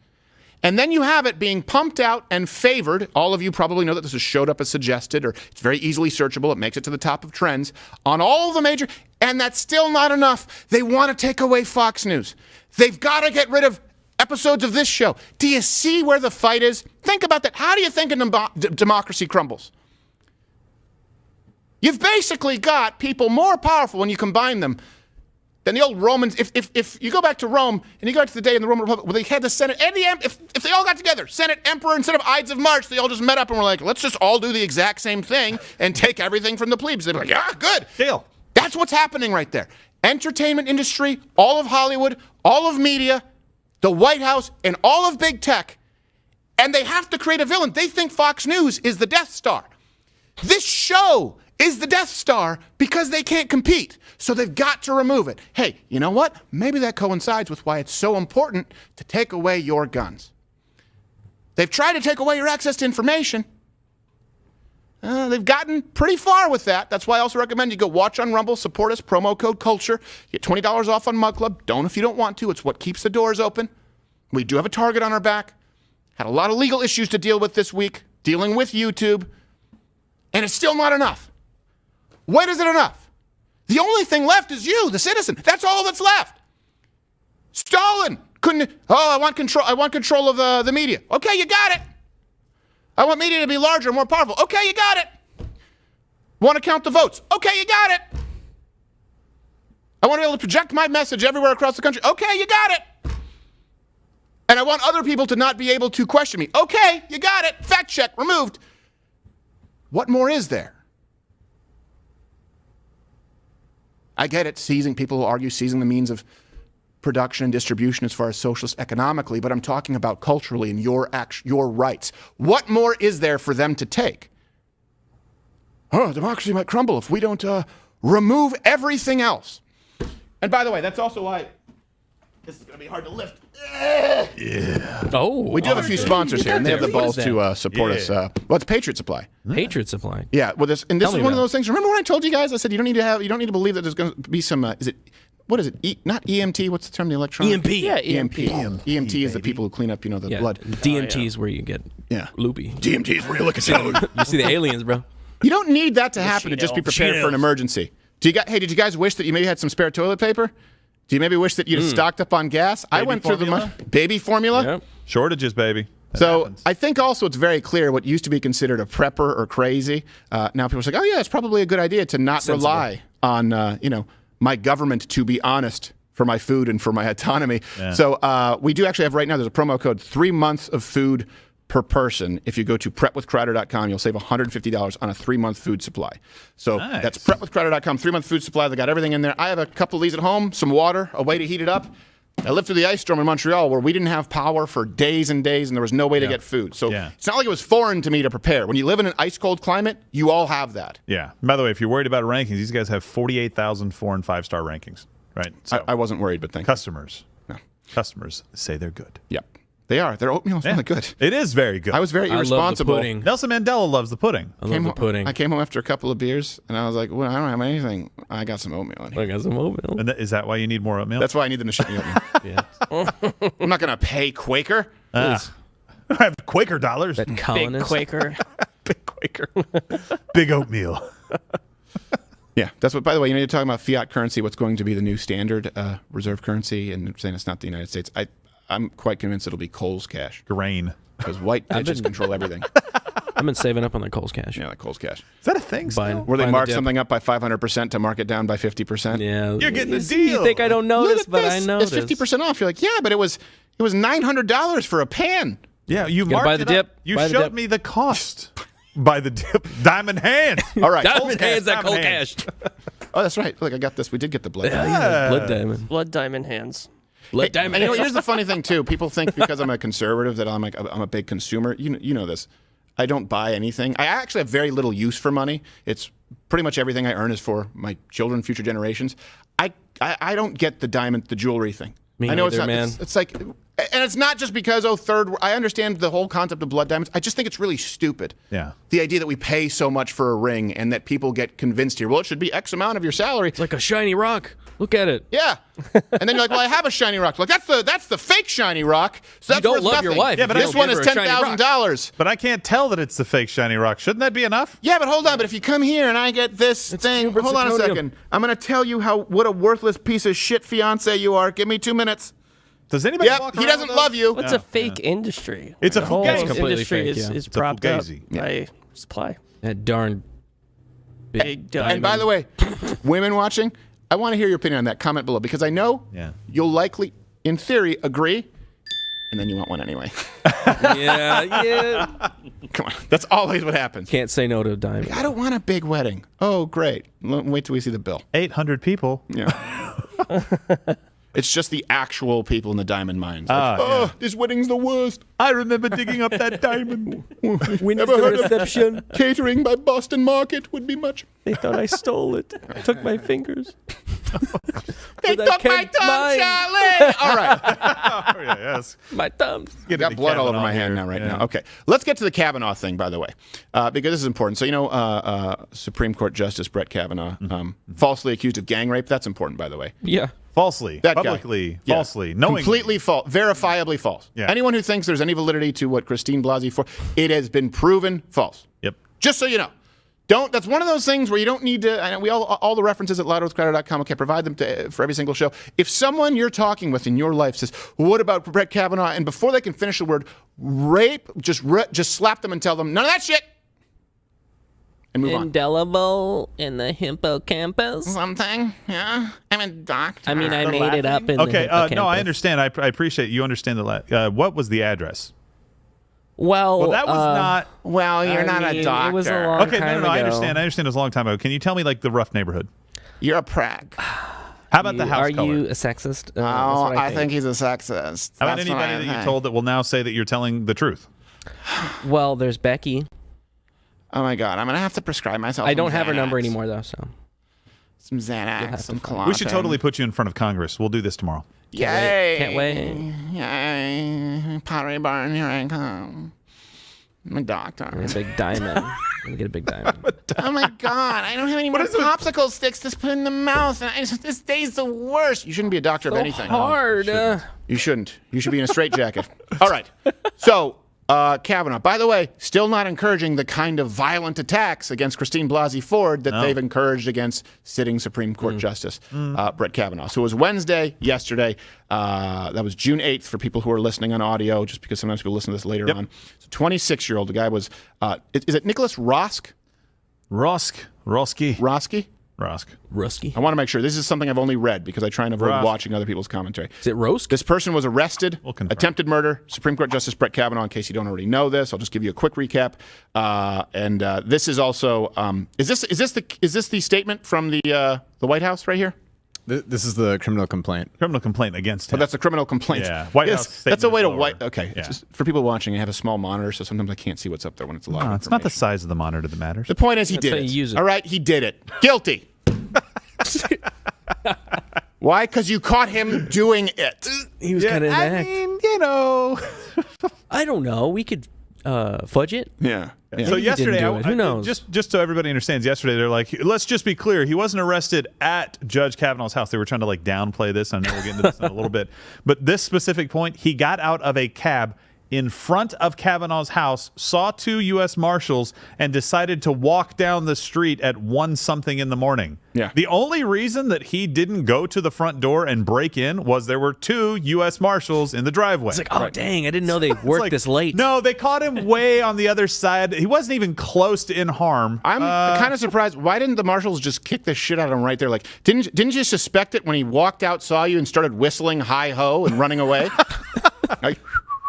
And then you have it being pumped out and favored. All of you probably know that this has showed up as suggested, or it's very easily searchable. It makes it to the top of trends on all of the major, and that's still not enough. They want to take away Fox News. They've got to get rid of episodes of this show. Do you see where the fight is? Think about that. How do you think a democracy crumbles? You've basically got people more powerful when you combine them than the old Romans. If you go back to Rome and you go back to the day in the Roman Republic where they had the Senate and the if they all got together, Senate, Emperor, instead of Ides of March, they all just met up and were like, let's just all do the exact same thing and take everything from the plebes. They'd be like, yeah, good. Deal. That's what's happening right there. Entertainment industry, all of Hollywood, all of media, the White House, and all of big tech. And they have to create a villain. They think Fox News is the Death Star. This show is the Death Star because they can't compete. So they've got to remove it. Hey, you know what? Maybe that coincides with why it's so important to take away your guns. They've tried to take away your access to information. They've gotten pretty far with that. That's why I also recommend you go watch on Rumble, support us, promo code CULTURE. Get $20 off on Mug Club. Don't if you don't want to. It's what keeps the doors open. We do have a target on our back. Had a lot of legal issues to deal with this week, dealing with YouTube. And it's still not enough. When is it enough? The only thing left is you, the citizen. That's all that's left. Stalin couldn't. Oh, I want control. I want control of the media. Okay, you got it. I want media to be larger and more powerful. Okay, you got it. Want to count the votes? Okay, you got it. I want to be able to project my message everywhere across the country. Okay, you got it. And I want other people to not be able to question me. Okay, you got it. Fact check removed. What more is there? I get it, seizing, people who argue seizing the means of production and distribution as far as socialist economically, but I'm talking about culturally and your rights. What more is there for them to take? Oh, democracy might crumble if we don't remove everything else. And by the way, that's also why this is going to be hard to lift. Yeah. Oh. We do have a few sponsors here, and they have the balls to support us. Well, it's Patriot Supply. Patriot Supply. Yeah. Well, this is one of those things. Remember when I told you guys? I said you don't need to believe that there's going to be some. What is it? Not EMT. What's the term? The electronic. EMP. Yeah, EMP. EMT is the people who clean up, the blood. DMT is where you get loopy. DMT is where you look at you see the aliens, bro. You don't need that to happen to just be prepared for an emergency. Did you guys wish that you maybe had some spare toilet paper? Do you maybe wish that you'd stocked up on gas? I went through the baby formula. Yep. Shortages, baby. That happens. I think also it's very clear what used to be considered a prepper or crazy. Now people are like, oh yeah, it's probably a good idea to not rely on my government to be honest for my food and for my autonomy. Yeah. So we do actually have right now. There's a promo code 3 months of food per person. If you go to prepwithcrowder.com, you'll save $150 on a 3-month food supply. So that's prepwithcrowder.com, 3-month food supply. They got everything in there. I have a couple of these at home, some water, a way to heat it up. I lived through the ice storm in Montreal where we didn't have power for days and days and there was no way to get food. So it's not like it was foreign to me to prepare. When you live in an ice-cold climate, you all have that. Yeah. By the way, if you're worried about rankings, these guys have 48,000 4- and 5-star rankings. Right? So I wasn't worried, but thank you. Customers say they're good. Yep. They are. Their oatmeal is really good. It is very good. I was very irresponsible. I love the pudding. Nelson Mandela loves the pudding. I love the pudding. I came home after a couple of beers, and I was like, well, I don't have anything. I got some oatmeal in here. I got some oatmeal. And is that why you need more oatmeal? That's why I need them to ship me oatmeal. I'm not going to pay Quaker. I have Quaker dollars. That colonist. Big Quaker. Big Quaker. Big oatmeal. Yeah, that's what. By the way, you're talking about fiat currency. What's going to be the new standard reserve currency? And saying it's not the United States. I'm quite convinced it'll be Coles Cash. Grain. Because white bitches control everything. I've been saving up on the Coles Cash. Yeah, like Coles Cash. Is that a thing still? Where they mark something up by 500% to mark it down by 50%? Yeah. You're getting a deal. You think I don't know this, but I know it's this. 50% off. You're like, yeah, but it was $900 for a pan. Yeah, you marked buy the it dip. up. You Buy the showed dip. me the cost. Buy the dip. Diamond hand. All right. Diamond hands that Coles hand. Cash. Oh, that's right. Look, I got this. We did get the blood. Yeah. Blood diamond. Blood diamond hands. Blood diamond. And you know, here's the funny thing too. People think because I'm a conservative that I'm a big consumer. You know this. I don't buy anything. I actually have very little use for money. It's pretty much everything I earn is for my children, future generations. I don't get the jewelry thing. Me I know neither, it's not. man. It's like, and it's not just because I understand the whole concept of blood diamonds. I just think it's really stupid. Yeah. The idea that we pay so much for a ring and that people get convinced here. Well, it should be X amount of your salary. It's like a shiny rock. Look at it. Yeah. And then you're like, well, I have a shiny rock. Like that's the fake shiny rock. So that's You don't worth love nothing. your wife. Yeah, but this one is $10,000. But I can't tell that it's the fake shiny rock. Shouldn't that be enough? Yeah, but hold on. But if you come here and I get this thing, cubic hold on a zirconium. second. I'm going to tell you what a worthless piece of shit fiance you are. Give me 2 minutes. Does anybody Yep, walk he around doesn't with love those? you. What's a fake industry? It's a The whole fugazi. Completely industry fake, is, yeah. is It's a propped up fugazi. by supply. That darn Big diamond. And by the way, women watching, I want to hear your opinion on that. Comment below because I know you'll likely, in theory, agree, and then you want one anyway. yeah. Come on, that's always what happens. Can't say no to a diamond. I don't want a big wedding. Oh, great. Wait till we see the bill. 800 people. Yeah. It's just the actual people in the diamond mines. Like, this wedding's the worst. I remember digging up that diamond. When is the reception? Catering by Boston Market would be much. They thought I stole it. I took my fingers. They But I took my can't thumb, mine. Charlie. All right. Oh, yeah, yes. My thumbs. I got blood all over my hand now, right now. Okay. Let's get to the Kavanaugh thing, by the way, because this is important. So, you know, Supreme Court Justice Brett Kavanaugh, falsely accused of gang rape. That's important, by the way. Yeah. Falsely. That guy. Publicly. Yeah. Falsely. Knowingly. Completely false. Verifiably false. Yeah. Anyone who thinks there's any validity to what Christine Blasey for, it has been proven false. Yep. Just so you know. That's one of those things where you don't need to, and we all the references at louderwithcrowder.com, okay, provide them for every single show. If someone you're talking with in your life says, well, what about Brett Kavanaugh? And before they can finish the word rape, just slap them and tell them, none of that shit. And move on. Indelible in the hippocampus. Something, yeah. I'm a doctor. I mean, I made it up in the Okay, hippocampus. no, I understand. I appreciate you understand what was the address? Well, that was not. Well, you're not a doctor. It was a long Okay, time no, I ago. understand. I understand it was a long time ago. Can you tell me like the rough neighborhood? You're a prag. How about the house Are color? you a sexist? Oh, That's what I think he's a sexist. How about That's what anybody I that you think. told that will now say that you're telling the truth? Well, there's Becky. Oh my God, I'm gonna have to prescribe myself. I some don't have her number Xanax. anymore though, so Some Xanax, some Klonopin. We should totally put you in front of Congress. We'll do this tomorrow. Yay! Can't wait. Yay! Pottery barn, here I come. I'm a doctor. a big diamond. I'm gonna get a big diamond. Oh my God, I don't have any more popsicle sticks to put in the mouth. And this day's the worst. You shouldn't be a doctor of anything. Hard. You shouldn't. You should be in a straitjacket. All right. So, Kavanaugh, by the way, still not encouraging the kind of violent attacks against Christine Blasey Ford that they've encouraged against sitting Supreme Court Justice Brett Kavanaugh. So it was Wednesday, yesterday. That was June 8th for people who are listening on audio, just because sometimes people listen to this later on. So 26-year-old, the guy was, is it Nicholas Roski? Rusky. I want to make sure. This is something I've only read because I try and avoid watching other people's commentary. Is it Rosk? This person was arrested, attempted murder, Supreme Court Justice Brett Kavanaugh. In case you don't already know this, I'll just give you a quick recap. And this is also is this the statement from the White House right here? This is the criminal complaint. Criminal complaint against him. Oh, that's a criminal complaint. Yeah. White Yes, House that's a way to statement is Okay. Yeah. Just for people watching, I have a small monitor, so sometimes I can't see what's up there when it's a lot. No, of it's not the information. size of the monitor that matters. The point is he That's did how it. you use it. All right, he did it. Guilty. Why? Because you caught him doing it. He was kind of an act. you know. I don't know. We could fudge it. Yeah. So Maybe he yesterday, didn't do it. Who knows? Just so everybody understands, yesterday they're like, let's just be clear, he wasn't arrested at Judge Kavanaugh's house. They were trying to like downplay this. I know we'll get into this in a little bit, but this specific point, he got out of a cab in front of Kavanaugh's house, saw 2 U.S. Marshals, and decided to walk down the street at 1-something in the morning. Yeah. The only reason that he didn't go to the front door and break in was there were 2 U.S. Marshals in the driveway. It's like, oh, dang, I didn't know they worked this late. No, they caught him way on the other side. He wasn't even close to in harm. I'm kind of surprised. Why didn't the Marshals just kick the shit out of him right there? Like, didn't you suspect it when he walked out, saw you, and started whistling hi-ho and running away? Like,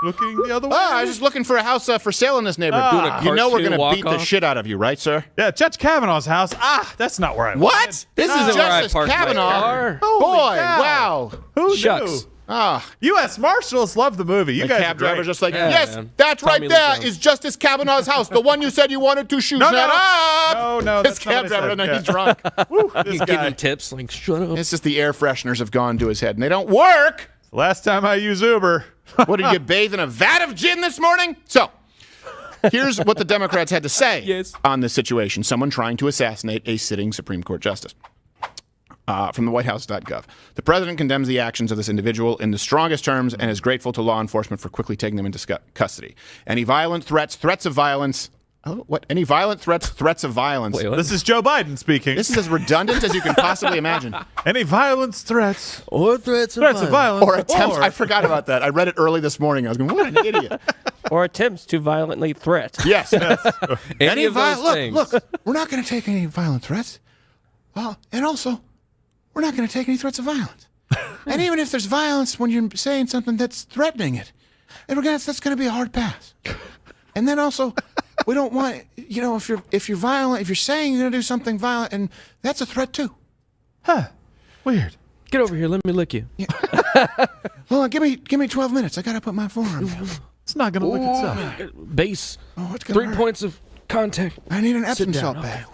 looking the other way. I was just looking for a house for sale in this neighborhood. You know we're going to beat the shit out of you, right, sir? Yeah, Judge Kavanaugh's house. That's not where I What? wanted. This is Justice Kavanaugh. Boy, wow. Who Shucks. knew? U.S. Marshals love the movie. You guys cab are great. driver's just like, Yeah, yes, man. that's Tommy right Lee there Jones. is Justice Kavanaugh's house, the one you said you wanted to shoot. No, Shut no. up! No, This that's not cab what I driver, said. no, Yeah. he's drunk. Woo, this He's guy. giving tips like, shut up. It's just the air fresheners have gone to his head, and they don't work. Last time I used Uber. What, did you bathe in a vat of gin this morning? So, here's what the Democrats had to say on this situation. Someone trying to assassinate a sitting Supreme Court justice. From the WhiteHouse.gov. The president condemns the actions of this individual in the strongest terms and is grateful to law enforcement for quickly taking them into custody. Any violent threats of violence... Any violent threats of violence... Wait, This is Joe Biden speaking. This is as redundant as you can possibly imagine. Any violence, threats, Or threats of violence, Or attempts... I forgot about that. I read it early this morning. I was going, what an idiot. Or attempts to violently threat. Yes. Any of those things. Look, we're not going to take any violent threats. And also, we're not going to take any threats of violence. And even if there's violence when you're saying something that's threatening it, that's going to be a hard pass. And then also, we don't want, if you're violent, if you're saying you're going to do something violent, and that's a threat too. Huh. Weird. Get over here. Let me lick you. Hold on, give me 12 minutes. I got to put my forearm down. It's not going to lick itself. Base. It's gonna 3 hurt. points of contact. I need an Epsom salt bag.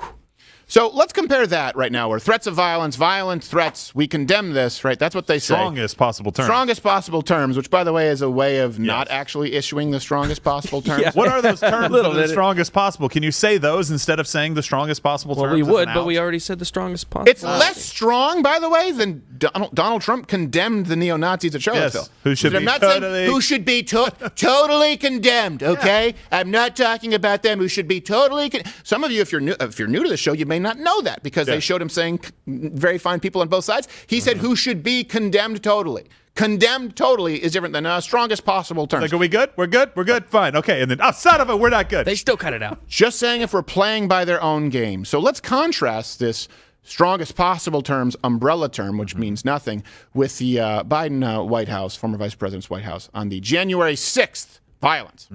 So let's compare that right now, where threats of violence, violent threats, we condemn this, right? That's what they say. Strongest possible terms. Strongest possible terms, which, by the way, is a way of not actually issuing the strongest possible terms. What are those terms that are the strongest possible? Can you say those instead of saying the strongest possible terms? Well, we as would, an but out? we already said the strongest possible. It's less strong, by the way, than Donald Trump condemned the neo-Nazis at Charlottesville. Yes, who should I'm be not totally... saying who should be totally condemned, okay? Yeah. I'm not talking about them who should be totally Some of you, if you're new to the show, you may not know that because they showed him saying very fine people on both sides. He said who should be condemned totally. Condemned totally is different than strongest possible terms. Like, are we good? We're good? We're good? Fine. Okay. And then, son of a, we're not good. They still cut it out. Just saying if we're playing by their own game. So let's contrast this strongest possible terms umbrella term, which means nothing, with the Biden White House, former vice president's White House, on the January 6th violence.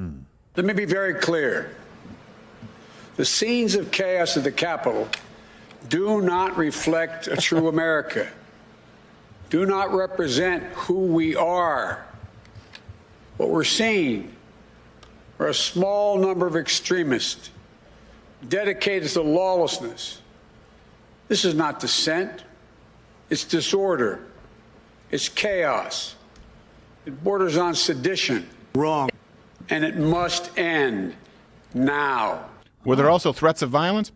Let me be very clear. The scenes of chaos at the Capitol do not reflect a true America, do not represent who we are. What we're seeing are a small number of extremists dedicated to lawlessness. This is not dissent. It's disorder. It's chaos. It borders on sedition. Wrong. And it must end now. Were there also threats of violence?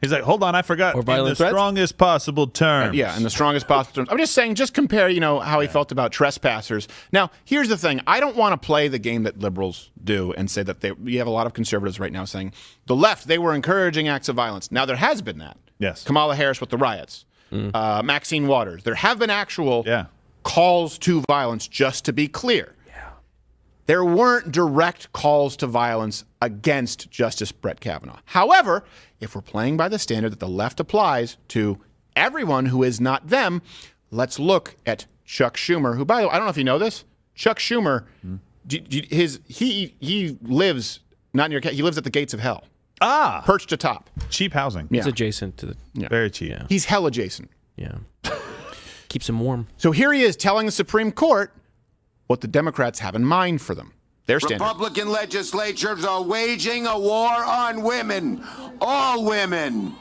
He's like, hold on, I forgot. Or violent in the threats? strongest possible terms. Yeah, in the strongest possible terms. I'm just saying, just compare, how he felt about trespassers. Now, here's the thing. I don't want to play the game that liberals do and say that you have a lot of conservatives right now saying the left, they were encouraging acts of violence. Now, there has been that. Yes. Kamala Harris with the riots. Maxine Waters. There have been actual calls to violence, just to be clear. There weren't direct calls to violence against Justice Brett Kavanaugh. However, if we're playing by the standard that the left applies to everyone who is not them, let's look at Chuck Schumer, who, by the way, I don't know if you know this. Chuck Schumer, he lives not near. He lives at the gates of hell. Perched atop. Cheap housing. Yeah. It's adjacent to the... Very cheap. Yeah. He's hell adjacent. Yeah. Keeps him warm. So here he is telling the Supreme Court what the Democrats have in mind for them. Their standard. Republican legislatures are waging a war on women, all women.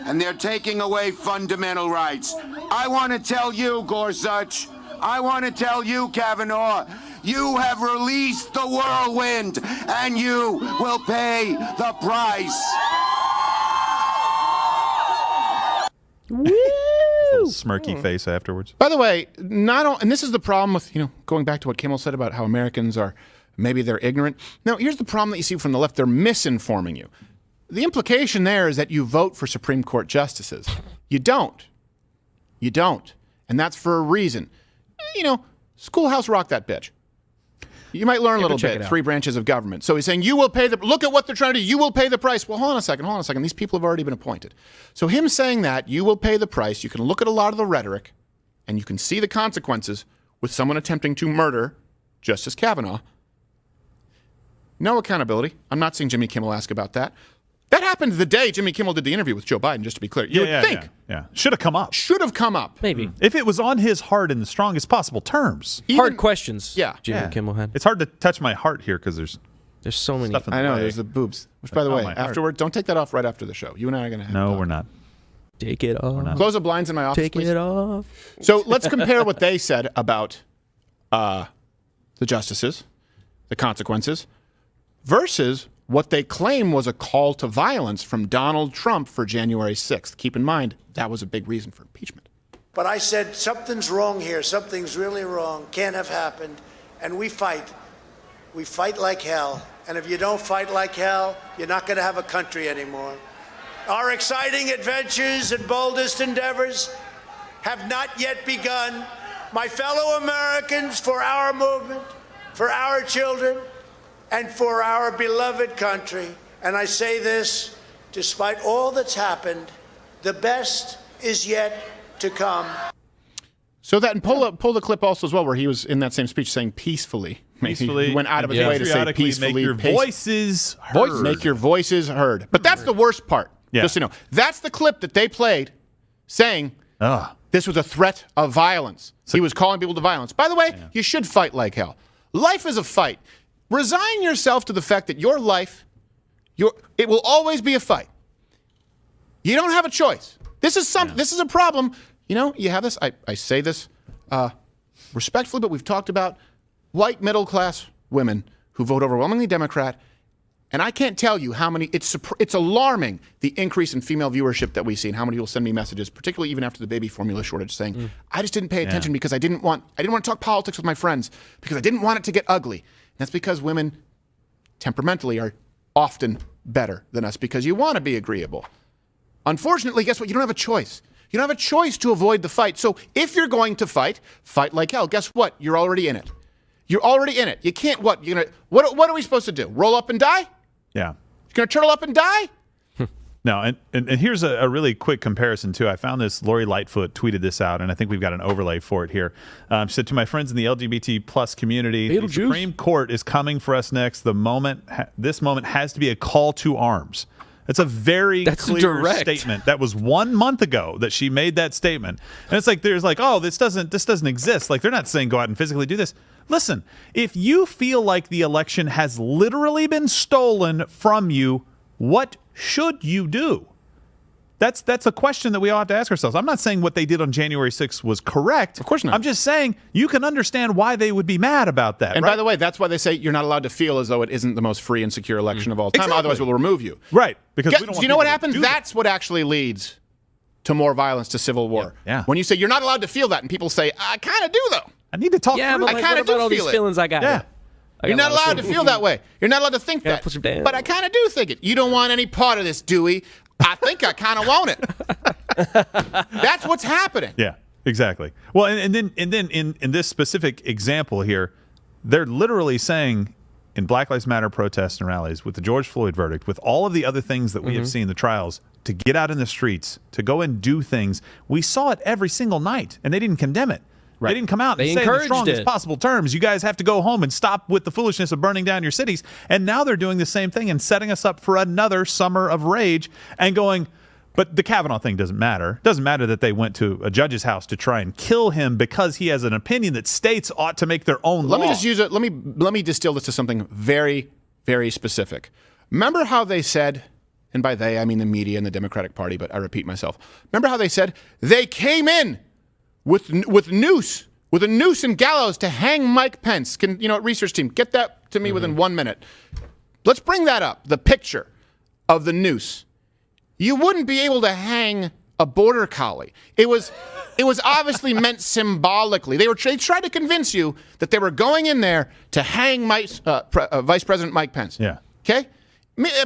And they're taking away fundamental rights. I want to tell you, Gorsuch, I want to tell you, Kavanaugh, you have released the whirlwind, and you will pay the price. Woo! smirky face afterwards. By the way, and this is the problem with, going back to what Kimmel said about how Americans are, maybe they're ignorant. Now, here's the problem that you see from the left. They're misinforming you. The implication there is that you vote for Supreme Court justices. You don't. You don't. And that's for a reason. Schoolhouse Rock that bitch. You might learn a little bit, 3 branches of government. So he's saying, look at what they're trying to do. You will pay the price. Well, hold on a second. These people have already been appointed. So him saying that, you will pay the price, you can look at a lot of the rhetoric, and you can see the consequences with someone attempting to murder Justice Kavanaugh. No accountability. I'm not seeing Jimmy Kimmel ask about that. That happened the day Jimmy Kimmel did the interview with Joe Biden, just to be clear. You would think. Yeah. Should have come up. Maybe. If it was on his heart in the strongest possible terms. Hard questions Jimmy Kimmel had. It's hard to touch my heart here because there's so many. I know, there's the boobs. Which, by the way, afterward, don't take that off right after the show. You and I are going to have No, we're not. Take it off. Close the blinds in my office, please. Take it off. So let's compare what they said about the justices, the consequences, versus what they claim was a call to violence from Donald Trump for January 6th. Keep in mind, that was a big reason for impeachment. But I said, something's wrong here. Something's really wrong. Can't have happened. And we fight. We fight like hell. And if you don't fight like hell, you're not going to have a country anymore. Our exciting adventures and boldest endeavors have not yet begun. My fellow Americans, for our movement, for our children, and for our beloved country. And I say this, despite all that's happened, the best is yet to come. So that, and pull the clip also as well, where he was in that same speech saying peacefully. He went out of his way to say peacefully. Make your voices heard. Make your voices heard. But that's the worst part. Yeah. Just so you know. That's the clip that they played saying this was a threat of violence. He was calling people to violence. By the way, you should fight like hell. Life is a fight. Resign yourself to the fact that your life, it will always be a fight. You don't have a choice. This is a problem. You have this. I say this respectfully, but we've talked about white middle-class women who vote overwhelmingly Democrat, and I can't tell you how many. It's alarming, the increase in female viewership that we see, and how many people send me messages, particularly even after the baby formula shortage, saying, "I just didn't pay attention because I didn't want to talk politics with my friends because I didn't want it to get ugly." And that's because women temperamentally are often better than us because you want to be agreeable. Unfortunately, guess what? You don't have a choice. You don't have a choice to avoid the fight. So if you're going to fight like hell. Guess what? You're already in it. You're already in it. You can't, what are we supposed to do? Roll up and die? Yeah. You're going to turtle up and die? No, and here's a really quick comparison, too. I found this. Lori Lightfoot tweeted this out, and I think we've got an overlay for it here. She said, to my friends in the LGBT plus community, the Supreme Court is coming for us next. This moment has to be a call to arms. That's a very clear statement. That was 1 month ago that she made that statement. And it's like, there's like, oh, this doesn't exist. Like, they're not saying go out and physically do this. Listen, if you feel like the election has literally been stolen from you, what should you do? That's a question that we all have to ask ourselves. I'm not saying what they did on January 6th was correct. Of course not. I'm just saying you can understand why they would be mad about that. And right? by the way, that's why they say you're not allowed to feel as though it isn't the most free and secure election of all time. Exactly. Otherwise, we'll remove you. Right. Because we don't want do you know what people to happens? do That's what actually leads to more violence, to civil war. Yeah. When you say you're not allowed to feel that, and people say, I kind of do, though. I need to talk Yeah, through but it. like, I kind what of about do all feel these it. feelings I got? Yeah. You're not allowed to feel that way. You're not allowed to think that. push 'em down. But I kind of do think it. You don't want any part of this, Dewey. I think I kind of want it. That's what's happening. Yeah, exactly. Well, and then in this specific example here, they're literally saying in Black Lives Matter protests and rallies, with the George Floyd verdict, with all of the other things that we have seen, the trials, to get out in the streets, to go and do things, we saw it every single night, and they didn't condemn it. Right. They didn't come out and say in the encouraged strongest it. possible terms, you guys have to go home and stop with the foolishness of burning down your cities. And now they're doing the same thing and setting us up for another summer of rage and going, but the Kavanaugh thing doesn't matter. It doesn't matter that they went to a judge's house to try and kill him because he has an opinion that states ought to make their own law. Let me just use it. Let me distill this to something very, very specific. Remember how they said, and by they I mean the media and the Democratic Party, but I repeat myself. Remember how they said they came in with a noose and gallows to hang Mike Pence. Research team, get that to me within 1 minute. Let's bring that up. The picture of the noose. You wouldn't be able to hang a border collie. It was obviously meant symbolically. They tried to convince you that they were going in there to hang Vice President Mike Pence. Yeah. Okay?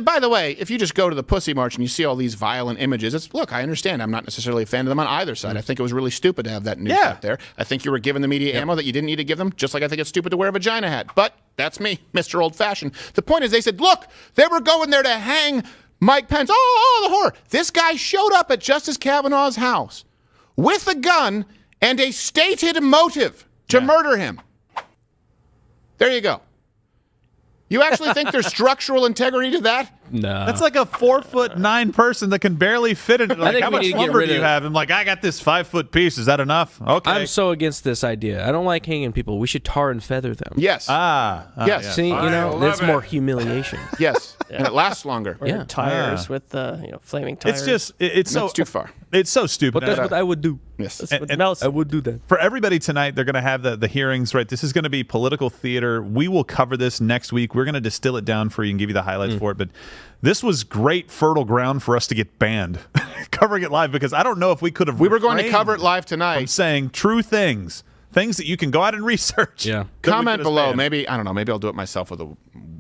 By the way, if you just go to the Pussy March and you see all these violent images, look, I understand. I'm not necessarily a fan of them on either side. I think it was really stupid to have that news out there. I think you were giving the media ammo that you didn't need to give them, just like I think it's stupid to wear a vagina hat. But that's me, Mr. Old-Fashioned. The point is they said, look, they were going there to hang Mike Pence. Oh, the horror. This guy showed up at Justice Kavanaugh's house with a gun and a stated motive to murder him. There you go. You actually think there's structural integrity to that? No. That's like a 4'9" person that can barely fit it. Like, how much lumber do you have? I'm like, I got this 5-foot piece. Is that enough? Okay. I'm so against this idea. I don't like hanging people. We should tar and feather them. Yes. Yes. See, that's more humiliation. Yes. And it lasts longer. Or tires with flaming tires. It's just it's so too far. It's so stupid. But that's what I would do. Yes. I would do that. For everybody tonight, they're going to have the hearings, right? This is going to be political theater. We will cover this next week. We're going to distill it down for you and give you the highlights for it. But this was great fertile ground for us to get banned covering it live, because I don't know if we could have. We were going to cover it live tonight. I'm saying true things that you can go out and research. Yeah. Comment below. Maybe I don't know. Maybe I'll do it myself with a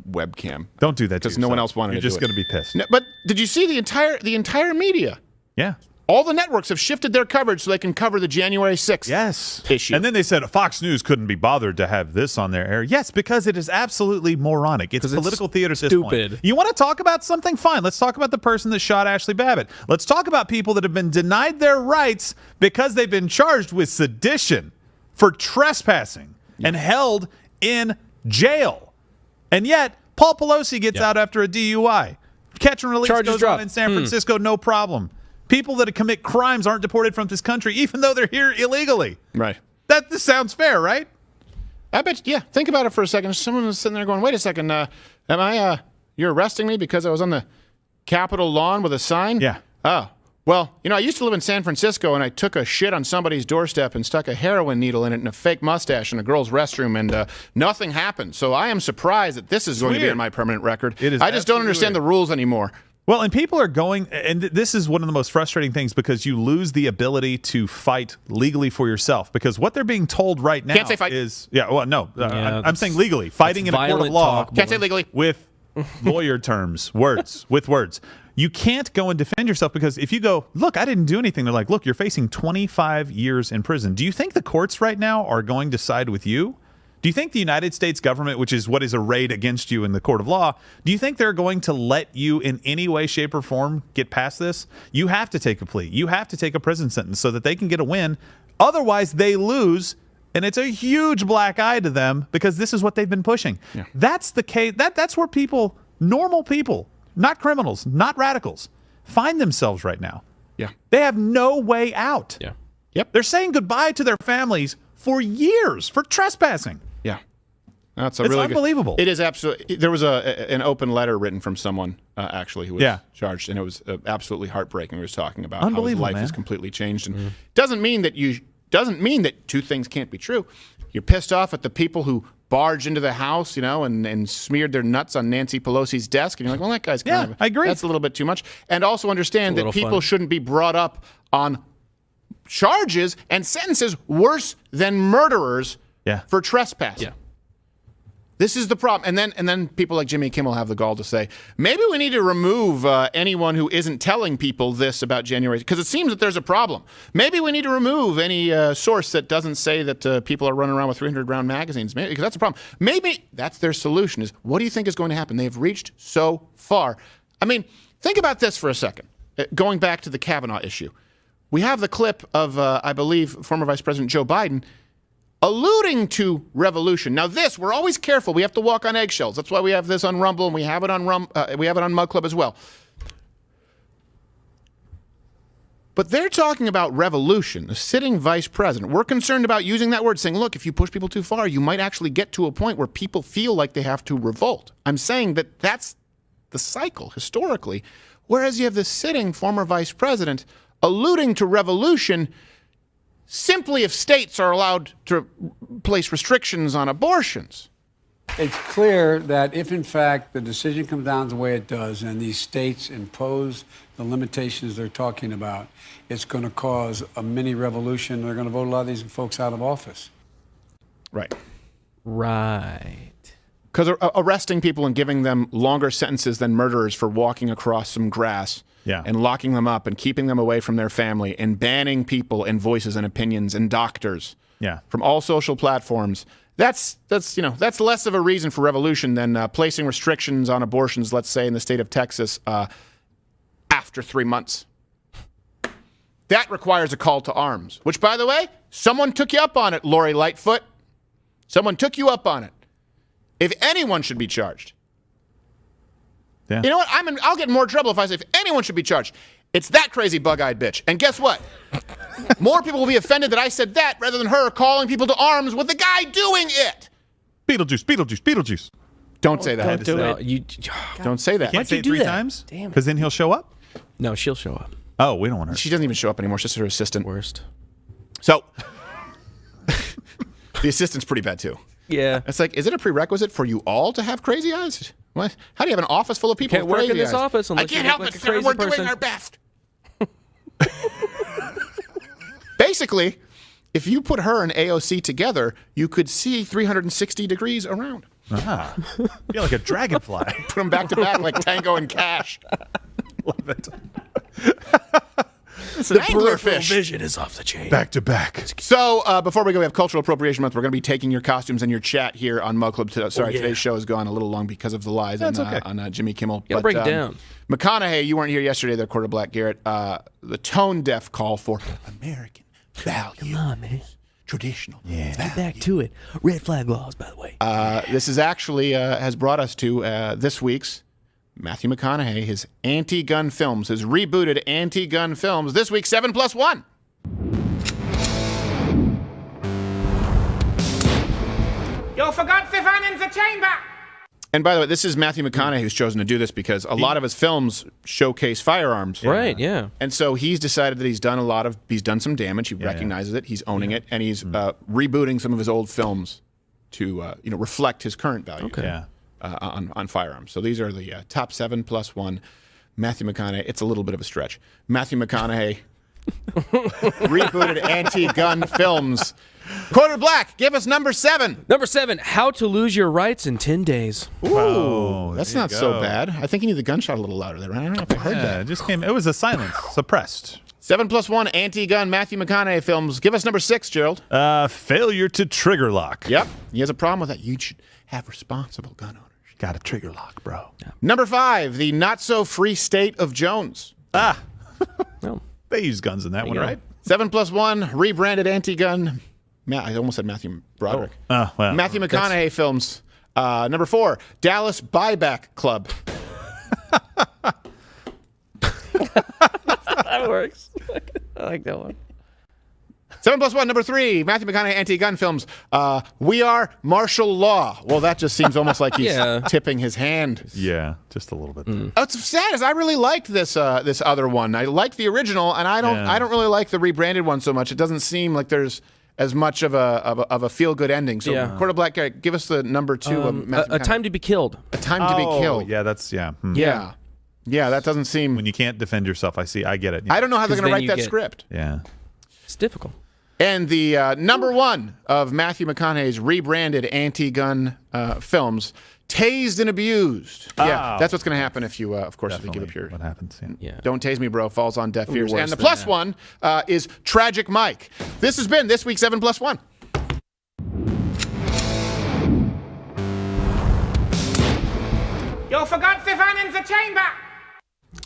webcam. Don't do that because no one else wanted to do it. You're just going to be pissed. No, but did you see the entire media? Yeah. All the networks have shifted their coverage so they can cover the January 6th issue. And then they said Fox News couldn't be bothered to have this on their air. Yes, because it is absolutely moronic. It's political theater at this point. You want to talk about something? Fine. Let's talk about the person that shot Ashley Babbitt. Let's talk about people that have been denied their rights because they've been charged with sedition for trespassing and held in jail. And yet, Paul Pelosi gets out after a DUI. Catch and release goes on in San Francisco, no problem. People that commit crimes aren't deported from this country, even though they're here illegally. Right. This sounds fair, right? I bet. Yeah. Think about it for a second. Someone was sitting there going, "Wait a second. You're arresting me because I was on the Capitol lawn with a sign?" Yeah. Oh. Well, I used to live in San Francisco, and I took a shit on somebody's doorstep and stuck a heroin needle in it and a fake mustache in a girl's restroom, and nothing happened. So I am surprised that this is going to be on my permanent record. I just don't understand the rules anymore. Well, and people are going, and this is one of the most frustrating things, because you lose the ability to fight legally for yourself. Because what they're being told right now is, I'm saying legally, fighting in a court of law. Can't say legally. With lawyer terms, words. You can't go and defend yourself, because if you go, look, I didn't do anything, they're like, look, you're facing 25 years in prison. Do you think the courts right now are going to side with you? Do you think the United States government, which is what is arrayed against you in the court of law, do you think they're going to let you in any way, shape, or form get past this? You have to take a plea. You have to take a prison sentence so that they can get a win. Otherwise, they lose, and it's a huge black eye to them, because this is what they've been pushing. Yeah. That's the case. That's where people, normal people, not criminals, not radicals, find themselves right now. Yeah. They have no way out. Yeah. Yep. They're saying goodbye to their families for years for trespassing. Yeah. It's unbelievable. It is absolutely. There was an open letter written from someone actually who was charged, and it was absolutely heartbreaking. We were talking about how his life has completely changed, and doesn't mean that two things can't be true. You're pissed off at the people who barged into the house, and smeared their nuts on Nancy Pelosi's desk, and you're like, well, that guy's kind of. I agree. That's a little bit too much. And also understand that people shouldn't be brought up on charges and sentences worse than murderers. For trespass. Yeah. This is the problem. And then people like Jimmy Kimmel have the gall to say, maybe we need to remove anyone who isn't telling people this about January, because it seems that there's a problem. Maybe we need to remove any source that doesn't say that people are running around with 300-round magazines, because that's a problem. Maybe that's their solution is, what do you think is going to happen? They've reached so far. I mean, think about this for a second. Going back to the Kavanaugh issue. We have the clip of, I believe, former Vice President Joe Biden alluding to revolution. Now, we're always careful. We have to walk on eggshells. That's why we have this on Rumble, and we have it on Mug Club as well. But they're talking about revolution, the sitting vice president. We're concerned about using that word, saying, look, if you push people too far, you might actually get to a point where people feel like they have to revolt. I'm saying that that's the cycle historically, whereas you have the sitting former vice president alluding to revolution simply if states are allowed to place restrictions on abortions. It's clear that if, in fact, the decision comes down the way it does and these states impose the limitations they're talking about, it's going to cause a mini revolution. They're going to vote a lot of these folks out of office. Right. Right. Because arresting people and giving them longer sentences than murderers for walking across some grass and locking them up and keeping them away from their family and banning people and voices and opinions and doctors from all social platforms, that's less of a reason for revolution than placing restrictions on abortions, let's say, in the state of Texas after 3 months. That requires a call to arms, which, by the way, someone took you up on it, Lori Lightfoot. Someone took you up on it. If anyone should be charged. You know what? I'll get in more trouble if I say if anyone should be charged. It's that crazy bug-eyed bitch. And guess what? More people will be offended that I said that rather than her calling people to arms with the guy doing it. Beetlejuice, Beetlejuice, Beetlejuice. Don't say that. Don't say that. You can't say it 3 times? Because then he'll show up? No, she'll show up. Oh, we don't want her. She doesn't even show up anymore. It's just her assistant. Worst. So, the assistant's pretty bad, too. Yeah. It's like, is it a prerequisite for you all to have crazy eyes? What? How do you have an office full of people Can't with work crazy in this eyes? office unless I can't you help look like it, a sir. crazy We're person. doing our best. Basically, if you put her and AOC together, you could see 360 degrees around. Ah. Feel like a dragonfly. Put them back to back like Tango and Cash. Love it. It's an anglerfish. Vision is off the chain. Back to back. So before we go, we have Cultural Appropriation Month. We're going to be taking your costumes and your chat here on Mug Club. Today's show has gone a little long because of the lies on Jimmy Kimmel. Gotta break it down. McConaughey, you weren't here yesterday there, Quarter Black Garrett. The tone-deaf call for American values. Come on, man. Traditional. Yeah. Get back to it. Red flag laws, by the way. This is actually has brought us to this week's Matthew McConaughey, his anti-gun films, his rebooted anti-gun films. This week, 7+1. You forgot Stefan in the chamber. And by the way, this is Matthew McConaughey who's chosen to do this because a lot of his films showcase firearms. Right, yeah. And so he's decided that he's done some damage. He recognizes it. He's owning it. And he's rebooting some of his old films to reflect his current value. Okay. Yeah. On firearms. So these are the top 7+1. Matthew McConaughey. It's a little bit of a stretch. Matthew McConaughey rebooted anti-gun films. Quarter Black, give us number 7. Number 7, How to Lose Your Rights in 10 Days. Ooh, that's not so bad. I think you need the gunshot a little louder there, right? I don't know if I heard that. It just came. It was a silence, suppressed. 7+1 anti-gun Matthew McConaughey films. Give us number 6, Gerald. Failure to trigger lock. Yep, he has a problem with that. You should have responsible gun owners. Got a trigger lock, bro. Yeah. Number 5, the not-so-free state of Jones. No. They use guns in that one, right? 7+1 rebranded anti-gun. I almost said Matthew Broderick. Well, Matthew McConaughey films. Number 4, Dallas Buyback Club. That works. I like that one. 7+1, number 3, Matthew McConaughey anti-gun films. We Are Martial Law. Well, that just seems almost like he's tipping his hand. Yeah, just a little bit. What's sad is I really liked this other one. I liked the original, and I don't really like the rebranded one so much. It doesn't seem like there's as much of a feel-good ending. So, Quarter Black, give us the number 2 of Matthew A Time to Be Killed. A Time to Be Killed. Yeah, that's Yeah, that doesn't seem... When you can't defend yourself, I get it. I don't know how they're going to write that script. Yeah. It's difficult. And the number 1 of Matthew McConaughey's rebranded anti-gun films, Tased and Abused. Yeah, that's what's going to happen if you, of course, if you give up your... What happens, yeah. Don't Tase Me, Bro, falls on deaf ears. And the +1 is Tragic Mike. This has been this week's 7+1. You forgot Stefan in the chamber.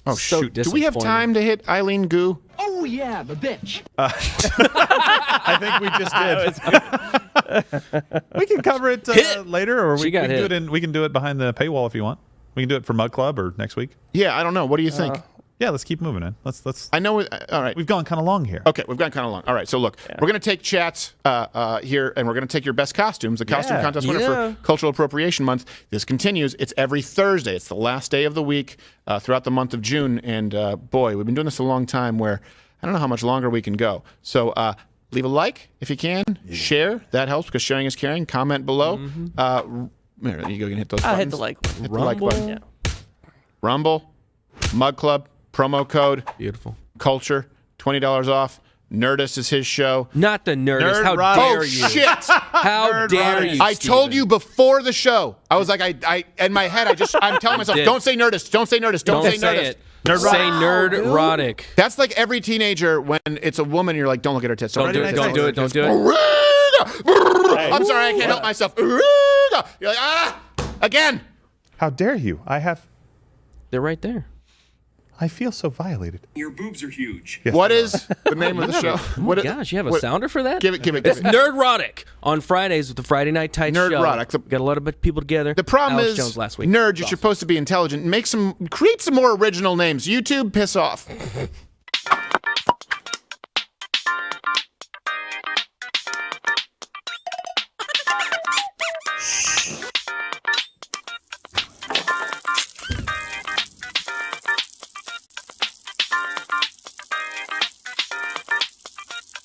Oh, shoot. Do we have time to hit Eileen Gu? Oh, yeah, the bitch. I think we just did. We can cover it later, or we can do it. We can do it behind the paywall if you want. We can do it for Mug Club or next week. Yeah, I don't know. What do you think? Yeah, let's keep moving, man. Let's. I know. All right, we've gone kind of long here. Okay, we've gone kind of long. All right, so look, we're gonna take chats here, and we're gonna take your best costumes. The costume contest winner for Cultural Appropriation Month. This continues. It's every Thursday. It's the last day of the week throughout the month of June. And boy, we've been doing this a long time. Where I don't know how much longer we can go. So leave a like if you can. Share, that helps because sharing is caring. Comment below. Here, you go and hit those I'll buttons. hit the like. Hit the like button. Yeah. Rumble, Mug Club, promo code. Beautiful. Culture, $20 off. Nerdist is his show. Not the Nerdist. How dare you? Oh, shit. How dare you, I told you before the show. I was like, I in my head, I'm telling myself, don't say Nerdist. Don't say Nerdist. Don't say Nerdist. It. Say Nerdrotic. That's like every teenager when it's a woman, you're like, don't look at her tits. Don't do it. Don't do it. Don't do it. I'm sorry, I can't help myself. You're like, again. How dare you? They're right there. I feel so violated. Your boobs are huge. Yes, what is the name of the show? Oh my gosh, you have a sounder for that? Give it. It's Nerdrotic on Fridays with the Friday Night Tights show. Nerdrotic. Got a lot of people together. The problem Alex is, Jones last week. nerds, you're supposed to be intelligent. Create some more original names. YouTube, piss off.